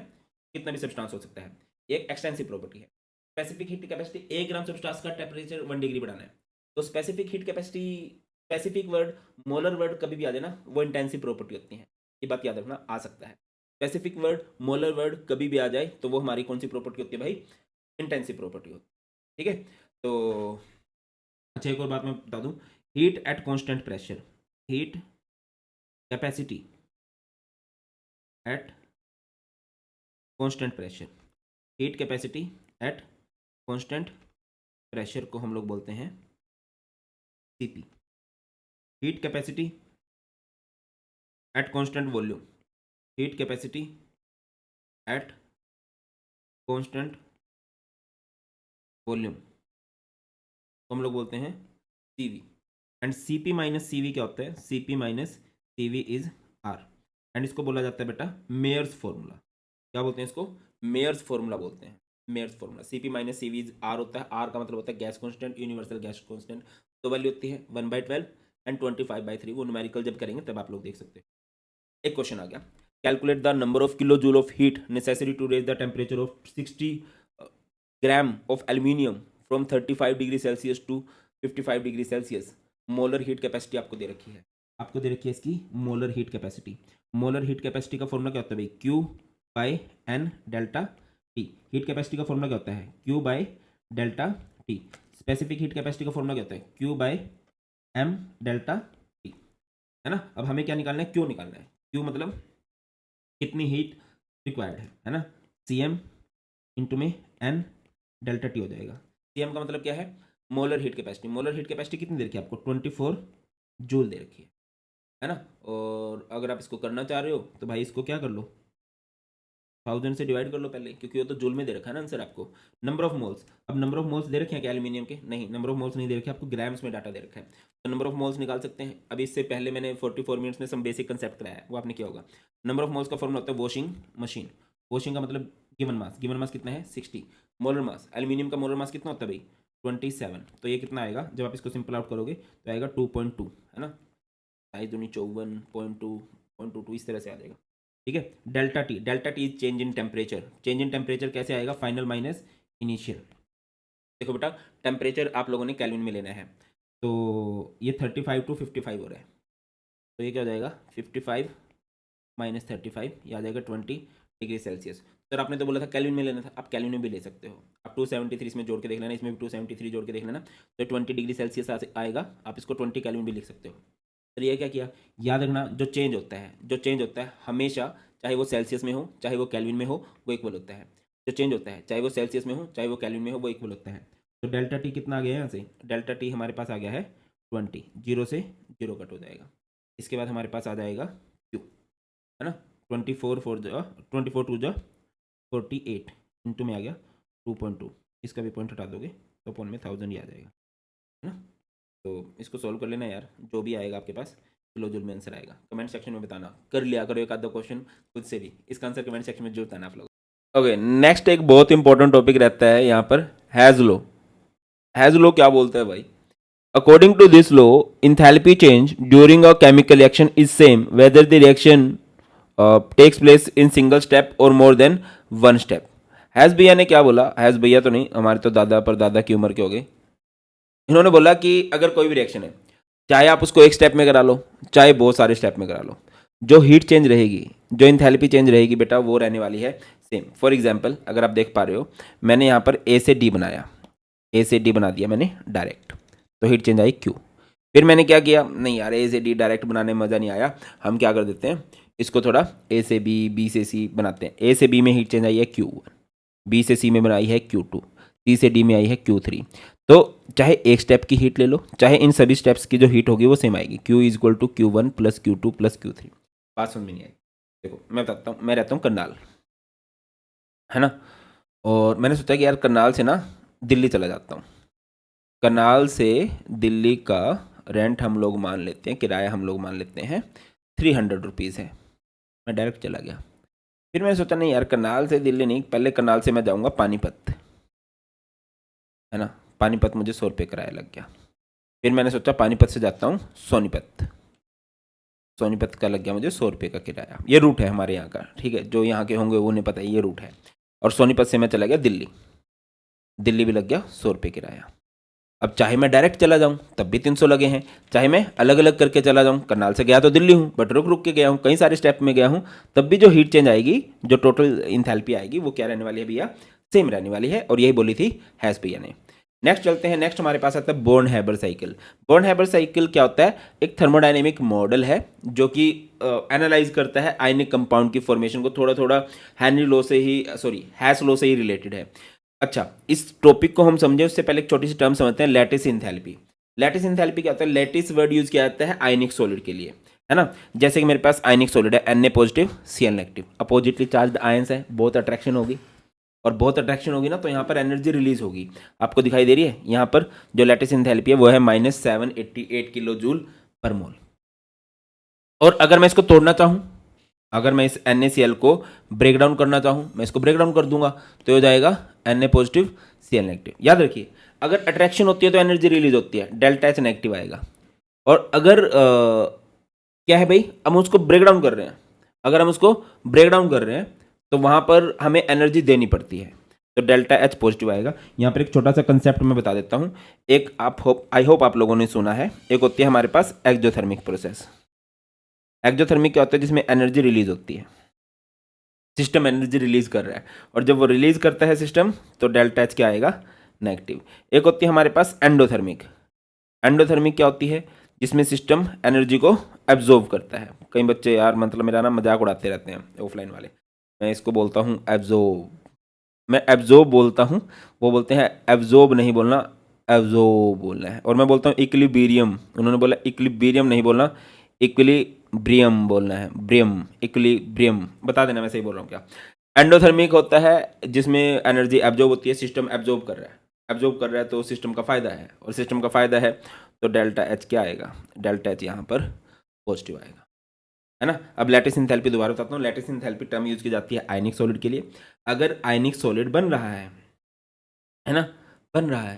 कितना भी सब्सटेंस हो सकता है, एक एक्सटेंसिव प्रॉपर्टी है। Specific heat capacity 1 gram substance का टेम्परेचर 1 डिग्री बढ़ाना है। तो specific heat capacity, specific word, molar word कभी भी आ जाए ना, वो इंटेंसिव प्रॉपर्टी होती है, ये बात याद रखना, आ सकता है। स्पेसिफिक वर्ड, मोलर वर्ड कभी भी आ जाए तो वो हमारी कौन सी प्रॉपर्टी होती है भाई, इंटेंसिव प्रॉपर्टी होती है। ठीक है, तो अच्छा एक और बात मैं बता दूं, heat at constant pressure, heat capacity eight constant pressure, heat capacity eight constant pressure को हम लोग बोलते हैं CP। Heat capacity at constant volume, heat capacity at constant volume को हम लोग बोलते हैं CV। And CP minus CV क्या होता है, CP minus CV is R। And इसको बोला जाता है बेटा मेयर्स फॉर्मूला। क्या बोलते हैं इसको, मेयर्स फॉर्मूला बोलते हैं, Mayer's formula. CP minus CV is R होता है, R का मतलब होता है gas constant, universal gas constant. तो वैल्यू होती है 1/12 एंड 25/3। वो न्यूमेरिकल जब करेंगे तब आप लोग देख सकते हैं। एक क्वेश्चन आ गया, calculate the number of kilo joule of heat necessary to raise the temperature of 60 gram of aluminium from 35 degree Celsius to 55 degree Celsius. Molar heat capacity आपको दे रखी है, आपको दे रखी है इसकी molar heat capacity. Molar heat capacity का फॉर्मूला क्या होता है भाई, Q by N delta T. Heat capacity का फॉर्मूला क्या होता है, Q by delta T. Specific heat capacity का फॉर्मूला क्या होता है, Q by M delta T, है ना। अब हमें क्या निकालना है, Q निकालना है। Q मतलब कितनी हीट रिक्वायर्ड है ना, CM इंटू में एन डेल्टा टी हो जाएगा। CM का मतलब क्या है, molar heat capacity. Molar heat capacity कितनी दे रखी है आपको, 24 जूल दे रखी है ना। और अगर आप इसको करना चाह रहे हो तो भाई इसको क्या कर लो, 1000 से डिवाइड कर लो पहले, क्योंकि वो तो जूल में दे रखा है ना आंसर आपको। नंबर ऑफ मोल्स, अब नंबर ऑफ मोल्स दे रखे हैं क्या एल्यूमिनियम के, नहीं नंबर ऑफ मोल्स नहीं दे रखे, आपको ग्राम्स में डाटा दे रखा है। तो नंबर ऑफ मोल्स निकाल सकते हैं। अभी इससे पहले मैंने 44 मिनट्स में सम बेसिक कंसेप्ट कराया है, वो आपने किया होगा। नंबर ऑफ मोल्स का फॉर्मूला होता है वॉशिंग मशीन। वॉशिंग का मतलब गिवन मास, गिवन मास कितना है 60। मोलर मास, एल्यूमिनियम का मोलर मास कितना होता है भाई 27। तो ये कितना आएगा, जब आप इसको सिंपल आउट करोगे तो आएगा 2.2, है ना, 54.2 इस तरह से आ जाएगा। ठीक है, delta T, delta T is change in temperature. Change in temperature कैसे आएगा, फाइनल माइनस इनिशियल। देखो बेटा, टेम्परेचर आप लोगों ने केल्विन में लेना है, तो ये 35 टू 55 हो रहा है, तो ये क्या हो जाएगा 55 माइनस 35, ये आ जाएगा 20 डिग्री सेल्सियस। सर आपने तो बोला था केल्विन में लेना था, आप केल्विन में भी ले सकते हो। आप 273 इसमें जोड़ के देख लेना, इसमें भी 273 जोड़ के देख लेना, तो 20 डिग्री सेल्सियस आएगा। आप इसको 20 केल्विन भी लिख सकते हो। तो ये क्या किया, याद रखना जो चेंज होता है, जो चेंज होता है हमेशा, चाहे वो सेल्सियस में हो चाहे वो केल्विन में हो, वो इक्वल होता है। जो चेंज होता है चाहे वो सेल्सियस में हो चाहे वो केल्विन में हो, वो इक्वल होता है। तो डेल्टा टी कितना आ गया यहाँ से, डेल्टा टी हमारे पास आ गया है 20, 0 से 0 कट हो जाएगा। इसके बाद हमारे पास आ जाएगा Q, है ना, 24 टू जो 48 इंटू में आ गया 2.2। इसका भी पॉइंट हटा दोगे तो पॉइंट में 1000 ही आ जाएगा, है ना। तो इसको सॉल्व कर लेना यार, जो भी आएगा आपके पास किलो जूल में आंसर आएगा। कमेंट सेक्शन में बताना, कर लिया करो एक आधा क्वेश्चन खुद से भी, इसका आंसर कमेंट सेक्शन में जरूर बताना आप लोग। ओके, नेक्स्ट एक बहुत इंपॉर्टेंट टॉपिक रहता है यहाँ पर, हैज लो। हैज लो क्या बोलता है भाई, according to this law enthalpy change during a chemical reaction is same whether the reaction takes place in single step और more than one step. Hess भैया ने क्या बोला, हैज भैया तो नहीं, हमारे तो दादा पर दादा की उम्र के हो गए। इन्होंने बोला कि अगर कोई भी रिएक्शन है, चाहे आप उसको एक स्टेप में करा लो चाहे बहुत सारे स्टेप में करा लो, जो हीट चेंज रहेगी, जो इंथैल्पी चेंज रहेगी बेटा, वो रहने वाली है सेम। फॉर एग्जांपल अगर आप देख पा रहे हो, मैंने यहाँ पर ए से डी बनाया, ए से डी बना दिया मैंने डायरेक्ट, तो हीट चेंज आई क्यू। फिर मैंने क्या किया, नहीं यार ए से डी डायरेक्ट बनाने में मज़ा नहीं आया, हम क्या कर देते हैं इसको थोड़ा ए से बी, बी से सी बनाते हैं। ए से बी में हीट चेंज आई है Q1, बी से सी में बनाई है Q2, सी से डी में आई है Q3। तो चाहे एक स्टेप की हीट ले लो, चाहे इन सभी स्टेप्स की जो हीट होगी वो सेम आएगी, Q is equal to Q1 plus Q2 plus Q3। बात समझ में नहीं आई। देखो मैं बताता हूँ, मैं रहता हूँ करनाल, है ना, और मैंने सोचा कि यार करनाल से ना दिल्ली चला जाता हूँ। करनाल से दिल्ली का रेंट हम लोग मान लेते हैं, किराया हम लोग मान लेते हैं 300 रुपीज़ है। मैं डायरेक्ट चला गया। फिर मैंने सोचा नहीं यार करनाल से दिल्ली नहीं, पहले करनाल से मैं जाऊँगा पानीपत, है ना। पानीपत मुझे 100 रुपये किराया लग गया। फिर मैंने सोचा पानीपत से जाता हूँ सोनीपत। सोनीपत का लग गया मुझे 100 रुपये का किराया। ये रूट है हमारे यहाँ का, ठीक है, जो यहाँ के होंगे वो उन्हें पता है ये रूट है। और सोनीपत से मैं चला गया दिल्ली, दिल्ली भी लग गया 100 रुपये किराया। अब चाहे मैं डायरेक्ट चला जाऊँ तब भी 300 लगे हैं, चाहे मैं अलग अलग करके चला जाऊँ, करनाल से गया तो दिल्ली हूँ बट रुक रुक के गया हूँ, कई सारे स्टेप में गया हूँ, तब भी जो हीट चेंज आएगी, जो टोटल इंथैल्पी आएगी वो क्या रहने वाली है भैया, सेम रहने वाली है। और यही बोली थी हैस भैया ने। नेक्स्ट चलते हैं। नेक्स्ट हमारे पास आता है Born Haber cycle. Born Haber cycle क्या होता है, एक थर्मोडायनेमिक मॉडल है जो कि एनालाइज करता है आयनिक कंपाउंड की फॉर्मेशन को, थोड़ा थोड़ा हेनरी लॉ से ही, हैस लॉ से ही रिलेटेड है। अच्छा, इस टॉपिक को हम समझे उससे पहले एक छोटी सी टर्म समझते हैं, लैटिस इंथैल्पी। लैटिस इंथैल्पी क्या होता है, लैटिस वर्ड यूज किया जाता है आयनिक सॉलिड के लिए, है ना। जैसे कि मेरे पास आयनिक सॉलिड है Na positive Cl negative, oppositely charged ions है, बहुत अट्रैक्शन होगी, और बहुत अट्रैक्शन होगी ना तो यहाँ पर एनर्जी रिलीज होगी, आपको दिखाई दे रही है। यहाँ पर जो लैटिस इंथैल्पी है वो है -788 किलो जूल पर मोल। और अगर मैं इसको तोड़ना चाहूँ, अगर मैं इस NaCl को ब्रेक डाउन करना चाहूँ, मैं इसको ब्रेक डाउन कर दूंगा तो हो जाएगा Na पॉजिटिव Cl नेगेटिव। याद रखिए, अगर अट्रैक्शन होती है तो एनर्जी रिलीज होती है, डेल्टा H नेगेटिव आएगा। और अगर क्या है भाई, हम उसको ब्रेक डाउन कर रहे हैं, अगर हम उसको ब्रेक डाउन कर रहे हैं तो वहाँ पर हमें एनर्जी देनी पड़ती है, तो डेल्टा H पॉजिटिव आएगा। यहाँ पर एक छोटा सा कंसेप्ट मैं बता देता हूँ। एक आई होप आप लोगों ने सुना है, एक होती है हमारे पास एक्सोथर्मिक प्रोसेस। एक्सोथर्मिक क्या होता है, जिसमें एनर्जी रिलीज होती है, सिस्टम एनर्जी रिलीज कर रहा है, और जब वो रिलीज करता है सिस्टम तो डेल्टा H क्या आएगा, नेगेटिव। एक होती है हमारे पास एंडोथर्मिक। एंडोथर्मिक क्या होती है, जिसमें सिस्टम एनर्जी को एब्जॉर्ब करता है। कई बच्चे यार मतलब मेरा ना मजाक उड़ाते रहते हैं ऑफलाइन वाले, मैं इसको बोलता हूँ एब्जॉर्ब, मैं एब्जॉर्ब बोलता हूँ, वो बोलते हैं एब्जॉर्ब नहीं बोलना, एब्जॉर्ब बोलना है। और मैं बोलता हूँ इक्विलिब्रियम, उन्होंने बोला इक्विलिब्रियम नहीं बोलना, इक्विलिब्रियम बोलना है, ब्रियम, इक्विलिब्रियम, बता देना मैं सही बोल रहा हूँ क्या। एंडोथर्मिक होता है जिसमें एनर्जी एब्जॉर्ब होती है, सिस्टम एब्जॉर्ब कर रहा है, एब्जॉर्ब कर रहा है तो सिस्टम का फायदा है, और सिस्टम का फायदा है तो डेल्टा H क्या आएगा, डेल्टा H यहाँ पर पॉजिटिव आएगा, है ना। अब लैटिस इंथैल्पी दोबारा बताता हूँ। लैटिस इंथैल्पी टर्म यूज की जाती है आयनिक सॉलिड के लिए। अगर आयनिक सॉलिड बन रहा है ना, बन रहा है,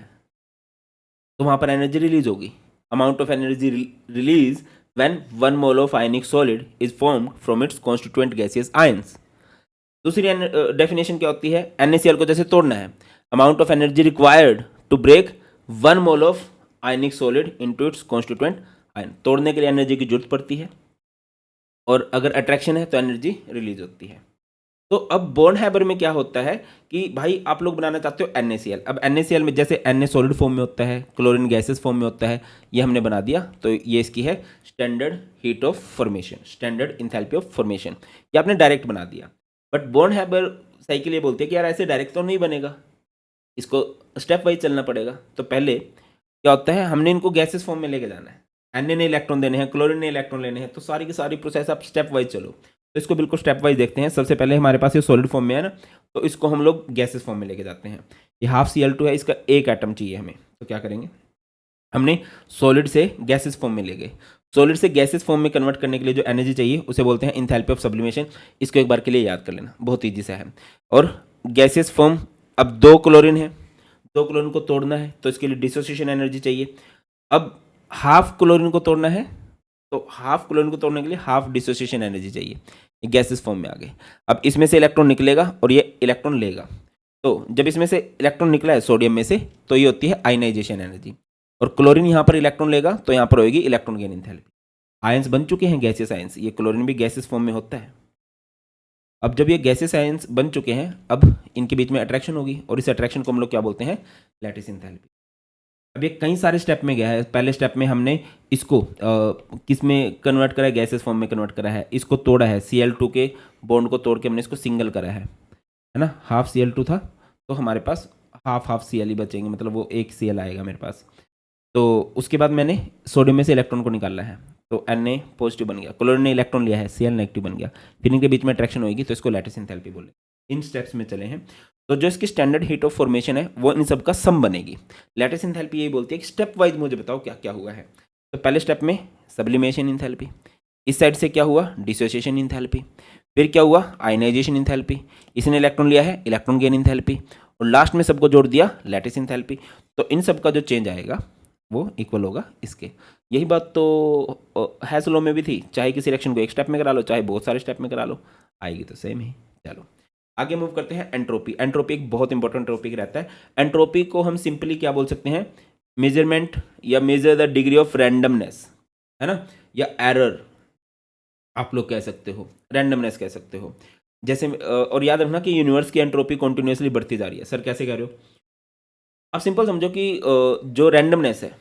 तो वहाँ पर एनर्जी रिलीज होगी। Amount of energy release when 1 mole of ionic solid is formed from its constituent gaseous ions। दूसरी डेफिनेशन क्या होती है, NaCl को जैसे तोड़ना है, amount of energy required to break 1 mole of ionic solid into its constituent ion. तोड़ने के लिए एनर्जी की जरूरत पड़ती है, और अगर अट्रैक्शन है तो एनर्जी रिलीज होती है। तो अब बोर्न हैबर में क्या होता है कि भाई आप लोग बनाना चाहते हो NaCl। अब NaCl में जैसे Na सॉलिड फॉर्म में होता है, क्लोरीन गैसेस फॉर्म में होता है, ये हमने बना दिया, तो ये इसकी है standard heat of formation, standard enthalpy of formation, ये आपने डायरेक्ट बना दिया। बट बोर्न हैबर साइकिल ये बोलती है कि यार ऐसे डायरेक्ट तो नहीं बनेगा, इसको स्टेप वाइज चलना पड़ेगा। तो पहले क्या होता है, हमने इनको गैसेस फॉर्म में लेके जाना है, Na ने इलेक्ट्रॉन देने हैं, क्लोरीन ने इलेक्ट्रॉन लेने हैं, तो सारी की सारी प्रोसेस आप स्टेप वाइज चलो। तो इसको बिल्कुल स्टेप वाइज देखते हैं। सबसे पहले हमारे पास ये सॉलिड फॉर्म में है ना, तो इसको हम लोग गैसेस फॉर्म में लेके जाते हैं। ये ½ Cl2 है, इसका एक एटम चाहिए हमें, तो क्या करेंगे, हमने सॉलिड से गैसेस फॉर्म में ले गए। सॉलिड से गैसेस फॉर्म में कन्वर्ट करने के लिए जो एनर्जी चाहिए उसे बोलते हैं इंथैल्पी ऑफ सब्लिमेशन। इसको एक बार के लिए याद कर लेना, बहुत ईजी सा है। और गैसेस फॉर्म, अब 2 क्लोरीन है, 2 क्लोरीन को तोड़ना है तो इसके लिए डिसोसिएशन एनर्जी चाहिए। अब ½ क्लोरीन को तोड़ना है तो ½ क्लोरीन को तोड़ने के लिए ½ डिसोसिएशन एनर्जी चाहिए। गैसेस फॉर्म में आ गए। अब इसमें से इलेक्ट्रॉन निकलेगा और ये इलेक्ट्रॉन लेगा, तो जब इसमें से इलेक्ट्रॉन निकला है सोडियम में से, तो ये होती है आयनाइजेशन एनर्जी। और क्लोरीन यहाँ पर इलेक्ट्रॉन लेगा तो यहाँ पर होगी इलेक्ट्रॉन गेन इंथैल्पी। आयंस बन चुके हैं गैसेस आयंस, ये क्लोरीन भी गैसेस फॉर्म में होता है। अब जब ये गैसेस आयंस बन चुके हैं, अब इनके बीच में अट्रैक्शन होगी, और इस अट्रैक्शन को हम लोग क्या बोलते हैं, लैटिस इंथैल्पी। अब ये कई सारे स्टेप में गया है। पहले स्टेप में हमने इसको किस में कन्वर्ट करा है, गैसेस फॉर्म में कन्वर्ट करा है, इसको तोड़ा है, Cl2 के बॉन्ड को तोड़ के हमने इसको सिंगल करा है ना। ½ Cl2 था तो हमारे पास हाफ Cl ही बचेंगे, मतलब वो एक Cl आएगा मेरे पास। तो उसके बाद मैंने सोडियम में से इलेक्ट्रॉन को निकाला है, तो Na पॉजिटिव बन गया, क्लोरीन ने इलेक्ट्रॉन लिया है, Cl नेगेटिव बन गया, फिर इनके बीच में अट्रैक्शन होगी, तो इसको लैटिस इंथैल्पी बोले। इन स्टेप्स में चले हैं, तो जो इसकी स्टैंडर्ड हीट ऑफ फॉर्मेशन है वो इन सब का सम बनेगी। लैटिस इंथैल्पी यही बोलती है कि स्टेप वाइज मुझे बताओ क्या क्या हुआ है। तो पहले स्टेप में सब्लिमेशन इंथैल्पी, इस साइड से क्या हुआ, डिसोसिएशन इंथैल्पी, फिर क्या हुआ, आयनाइजेशन इंथैल्पी, इसने इलेक्ट्रॉन लिया है, इलेक्ट्रॉन गेन इंथैल्पी, और लास्ट में सबको जोड़ दिया लैटिस इंथैल्पी। तो इन सब का जो चेंज आएगा वो इक्वल होगा इसके। यही बात तो हैस लॉ में भी थी, चाहे किसी रिएक्शन को एक स्टेप में करा लो चाहे बहुत सारे स्टेप में करा लो, आएगी तो सेम ही। चलो आगे मूव करते हैं। एंट्रोपी। एंट्रोपी एक बहुत इंपॉर्टेंट टॉपिक रहता है। एंट्रोपी को हम सिंपली क्या बोल सकते हैं, मेजरमेंट या measure the degree of randomness, है ना, या एरर आप लोग कह सकते हो, रैंडमनेस कह सकते हो। जैसे और याद रखना कि यूनिवर्स की एंट्रोपी कॉन्टिन्यूसली बढ़ती जा रही है। सर कैसे कह रहे हो? आप सिंपल समझो कि जो रैंडमनेस है,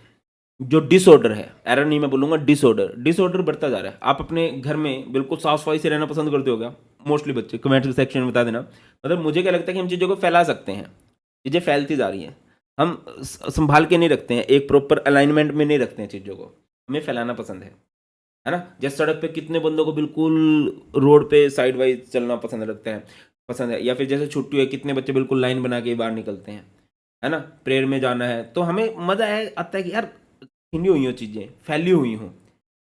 जो डिसऑर्डर है, एरर नहीं मैं बोलूँगा, डिसऑर्डर, डिसऑर्डर बढ़ता जा रहा है। आप अपने घर में बिल्कुल साफ सफाई से रहना पसंद करते हो क्या? मोस्टली बच्चे कमेंट सेक्शन में बता देना। मतलब मुझे क्या लगता है कि हम चीज़ों को फैला सकते हैं, चीज़ें फैलती जा रही हैं, हम संभाल के नहीं रखते हैं, एक प्रॉपर अलाइनमेंट में नहीं रखते हैं चीज़ों को, हमें फैलाना पसंद है ना। जैसे सड़क पे कितने बंदों को बिल्कुल रोड पे साइड वाइज चलना पसंद लगता है, पसंद है। या फिर जैसे छुट्टी है, कितने बच्चे बिल्कुल लाइन बना के बाहर निकलते हैं, है ना, प्रेयर में जाना है तो हमें मज़ा है, आता है कि यार खिंडी हुई हो चीज़ें, फैली हुई हों,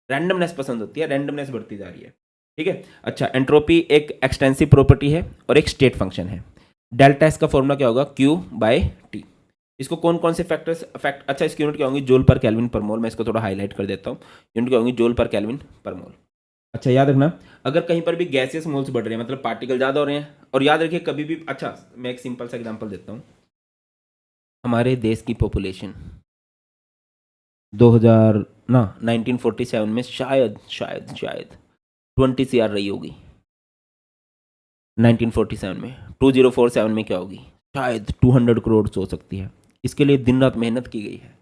रैंडमनेस पसंद होती है, रैंडमनेस बढ़ती जा रही है। ठीक है। अच्छा, एंट्रोपी एक एक्सटेंसिव प्रॉपर्टी है और एक स्टेट फंक्शन है। डेल्टा एस का फॉर्मूला क्या होगा? Q by T. इसको कौन कौन से फैक्टर्स फैक्ट, अच्छा इसकी यूनिट क्या होंगी? जूल पर केल्विन पर मोल। मैं इसको थोड़ा हाईलाइट कर देता हूँ, यूनिट क्या होंगी? जूल पर केल्विन पर मोल। अच्छा याद रखना, अगर कहीं पर भी गैसियस मोल्स बढ़ रहे हैं, मतलब पार्टिकल ज़्यादा हो रहे हैं, और याद रखिए कभी भी, अच्छा मैं एक सिंपल सा एग्जांपल देता हूँ। हमारे देश की पॉपुलेशन 2000 ना 1947 में शायद शायद शायद 20 CR रही होगी। 1947 में 2047 में क्या होगी? शायद 200 करोड़ हो सकती है। इसके लिए दिन रात मेहनत की गई है।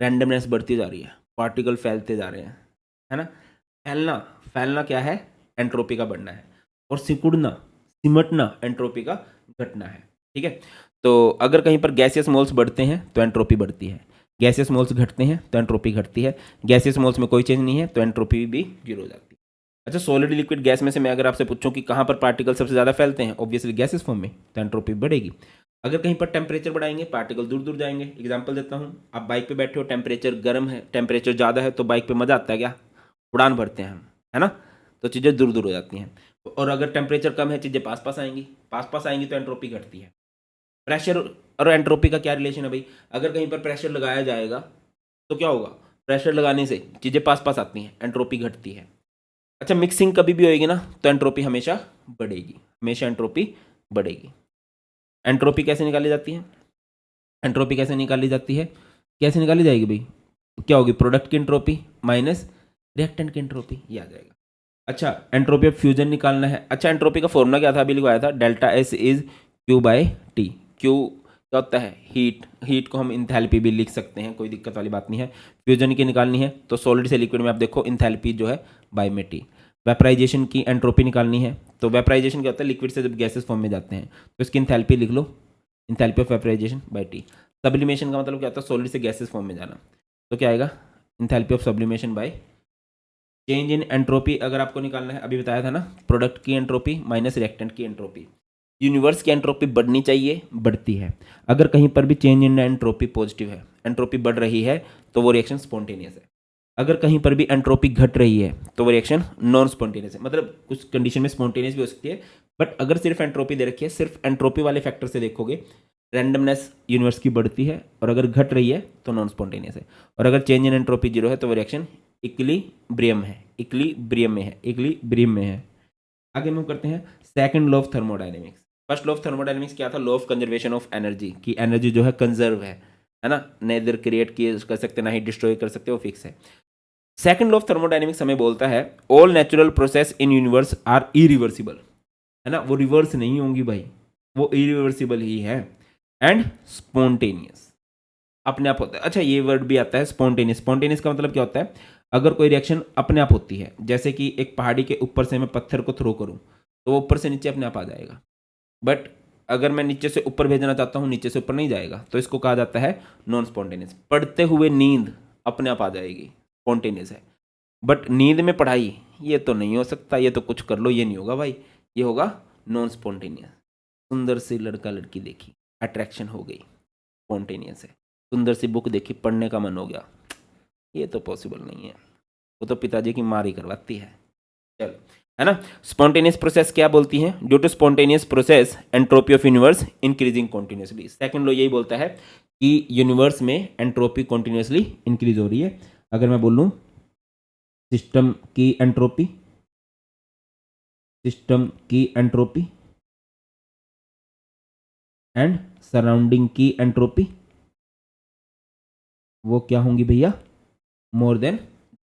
रैंडमनेस बढ़ती जा रही है, पार्टिकल फैलते जा रहे हैं, है ना। फैलना, फैलना क्या है? एंट्रोपी का बढ़ना है। और सिकुड़ना, सिमटना एंट्रोपी का घटना है। ठीक है। तो अगर कहीं पर गैसियस मोल्स बढ़ते हैं तो एंट्रोपी बढ़ती है, गैसियस मोल्स घटते हैं तो एंट्रोपी घटती है, गैसियस मोल्स में कोई चेंज नहीं है तो एंट्रोपी भी जीरो हो जाती है। अच्छा, सॉलिड लिक्विड गैस में से मैं अगर आपसे पूछूं कि कहाँ पर पार्टिकल सबसे ज़्यादा फैलते हैं, ऑब्वियसली गैसेस फॉर्म में, तो एंट्रोपी बढ़ेगी। अगर कहीं पर टेम्परेचर बढ़ाएंगे पार्टिकल दूर दूर जाएंगे। एग्जांपल देता हूँ, आप बाइक पे बैठे हो, टेम्परेचर गर्म है, टेम्परेचर ज़्यादा है, तो बाइक पे मज़ा आता है क्या? उड़ान भरते हैं हम, है ना, तो चीज़ें दूर दूर हो जाती हैं। और अगर टेम्परेचर कम है, चीज़ें पास पास आएंगी, पास पास आएंगी तो एंट्रोपी घटती है। प्रेशर और एंट्रोपी का क्या रिलेशन है भाई? अगर कहीं पर प्रेशर लगाया जाएगा तो क्या होगा? प्रेशर लगाने से चीज़ें पास पास आती हैं, एंट्रोपी घटती है। अच्छा, मिक्सिंग कभी भी होएगी ना तो एंट्रोपी हमेशा बढ़ेगी, हमेशा एंट्रोपी बढ़ेगी। एंट्रोपी कैसे निकाली जाती है? एंट्रोपी कैसे निकाली जाती है? कैसे निकाली जाएगी भाई? क्या होगी? प्रोडक्ट की एंट्रोपी माइनस रिएक्टेंट की एंट्रोपी, ये आ जाएगा। अच्छा, एंट्रोपी ऑफ फ्यूजन निकालना है। अच्छा, एंट्रोपी का फॉर्मूला क्या था? अभी लिखवाया था, delta S is Q by T. Q क्या होता है? हीट। हीट को हम इंथैल्पी भी लिख सकते हैं, कोई दिक्कत वाली बात नहीं है। फ्यूजन की निकालनी है तो सॉलिड से लिक्विड में आप देखो इंथैल्पी जो है बाय में टी। वेपराइजेशन की एंट्रोपी निकालनी है तो वेपराइजेशन क्या होता है? लिक्विड से जब गैसेस फॉर्म में जाते हैं तो इसकी इंथैल्पी लिख लो, enthalpy of vaporization by T. Sublimation का मतलब क्या होता है? सॉलिड से गैसेस फॉर्म में जाना, तो क्या आएगा? Enthalpy of sublimation by change in entropy. अगर आपको निकालना है, अभी बताया था ना, प्रोडक्ट की एंट्रोपी माइनस रिएक्टेंट की एंट्रोपी। यूनिवर्स की एंट्रोपी बढ़नी चाहिए, बढ़ती है। अगर कहीं पर भी चेंज इन एंट्रोपी पॉजिटिव है, एंट्रोपी बढ़ रही है, तो वो रिएक्शन स्पॉन्टेनियस है। अगर कहीं पर भी एंट्रोपी घट रही है तो वो रिएक्शन नॉन स्पॉन्टेनियस है। मतलब कुछ कंडीशन में स्पॉन्टेनियस भी हो सकती है, बट अगर सिर्फ एंट्रोपी दे रखी है, सिर्फ एंट्रोपी वाले फैक्टर से देखोगे, रैंडमनेस यूनिवर्स की बढ़ती है, और अगर घट रही है तो नॉन स्पॉन्टेनियस है। और अगर चेंज इन एंट्रोपी जीरो है तो वो रिएक्शन इक्विलिब्रियम है, इक्विलिब्रियम में है, इक्विलिब्रियम में है। आगे मूव करते हैं second law of thermodynamics. First law of thermodynamics क्या था? Law of conservation of energy, की एनर्जी जो है कंजर्व है ना, नेदर क्रिएट किए कर सकते ना ही डिस्ट्रॉय कर सकते, वो फिक्स है। सेकंड लॉ ऑफ थर्मोडायनेमिक्स हमें बोलता है all natural process in universe are irreversible, है ना, वो रिवर्स नहीं होंगी भाई, वो इरिवर्सिबल ही है, एंड स्पॉन्टेनियस, अपने आप होता है। अच्छा, ये वर्ड भी आता है स्पॉन्टेनियस। स्पॉन्टेनियस का मतलब क्या होता है? अगर कोई रिएक्शन अपने आप होती है, जैसे कि एक पहाड़ी के ऊपर से मैं पत्थर को थ्रो करूं तो वो ऊपर से नीचे अपने आप आ जाएगा, बट अगर मैं नीचे से ऊपर भेजना चाहता हूं, नीचे से ऊपर नहीं जाएगा, तो इसको कहा जाता है नॉन स्पॉन्टेनियस। पढ़ते हुए नींद अपने आप आ जाएगी, स्पॉन्टेनियस है। बट नींद में पढ़ाई, ये तो नहीं हो सकता, ये तो कुछ कर लो, ये नहीं होगा भाई, ये होगा नॉन स्पॉन्टेनियस। सुंदर सी लड़का लड़की देखी, अट्रैक्शन हो गई, स्पॉन्टेनियस है। सुंदर सी बुक देखी, पढ़ने का मन हो गया, ये तो पॉसिबल नहीं है, वो तो पिताजी की मार ही करवाती है। चलो, है ना। स्पॉन्टेनियस प्रोसेस क्या बोलती है? Due to spontaneous process entropy of universe increasing continuously. Second law यही बोलता है कि यूनिवर्स में एंट्रोपी कॉन्टिन्यूसली इंक्रीज हो रही है। अगर मैं बोलूँ सिस्टम की एंट्रोपी एंड सराउंडिंग की एंट्रोपी वो क्या होंगी भैया, मोर देन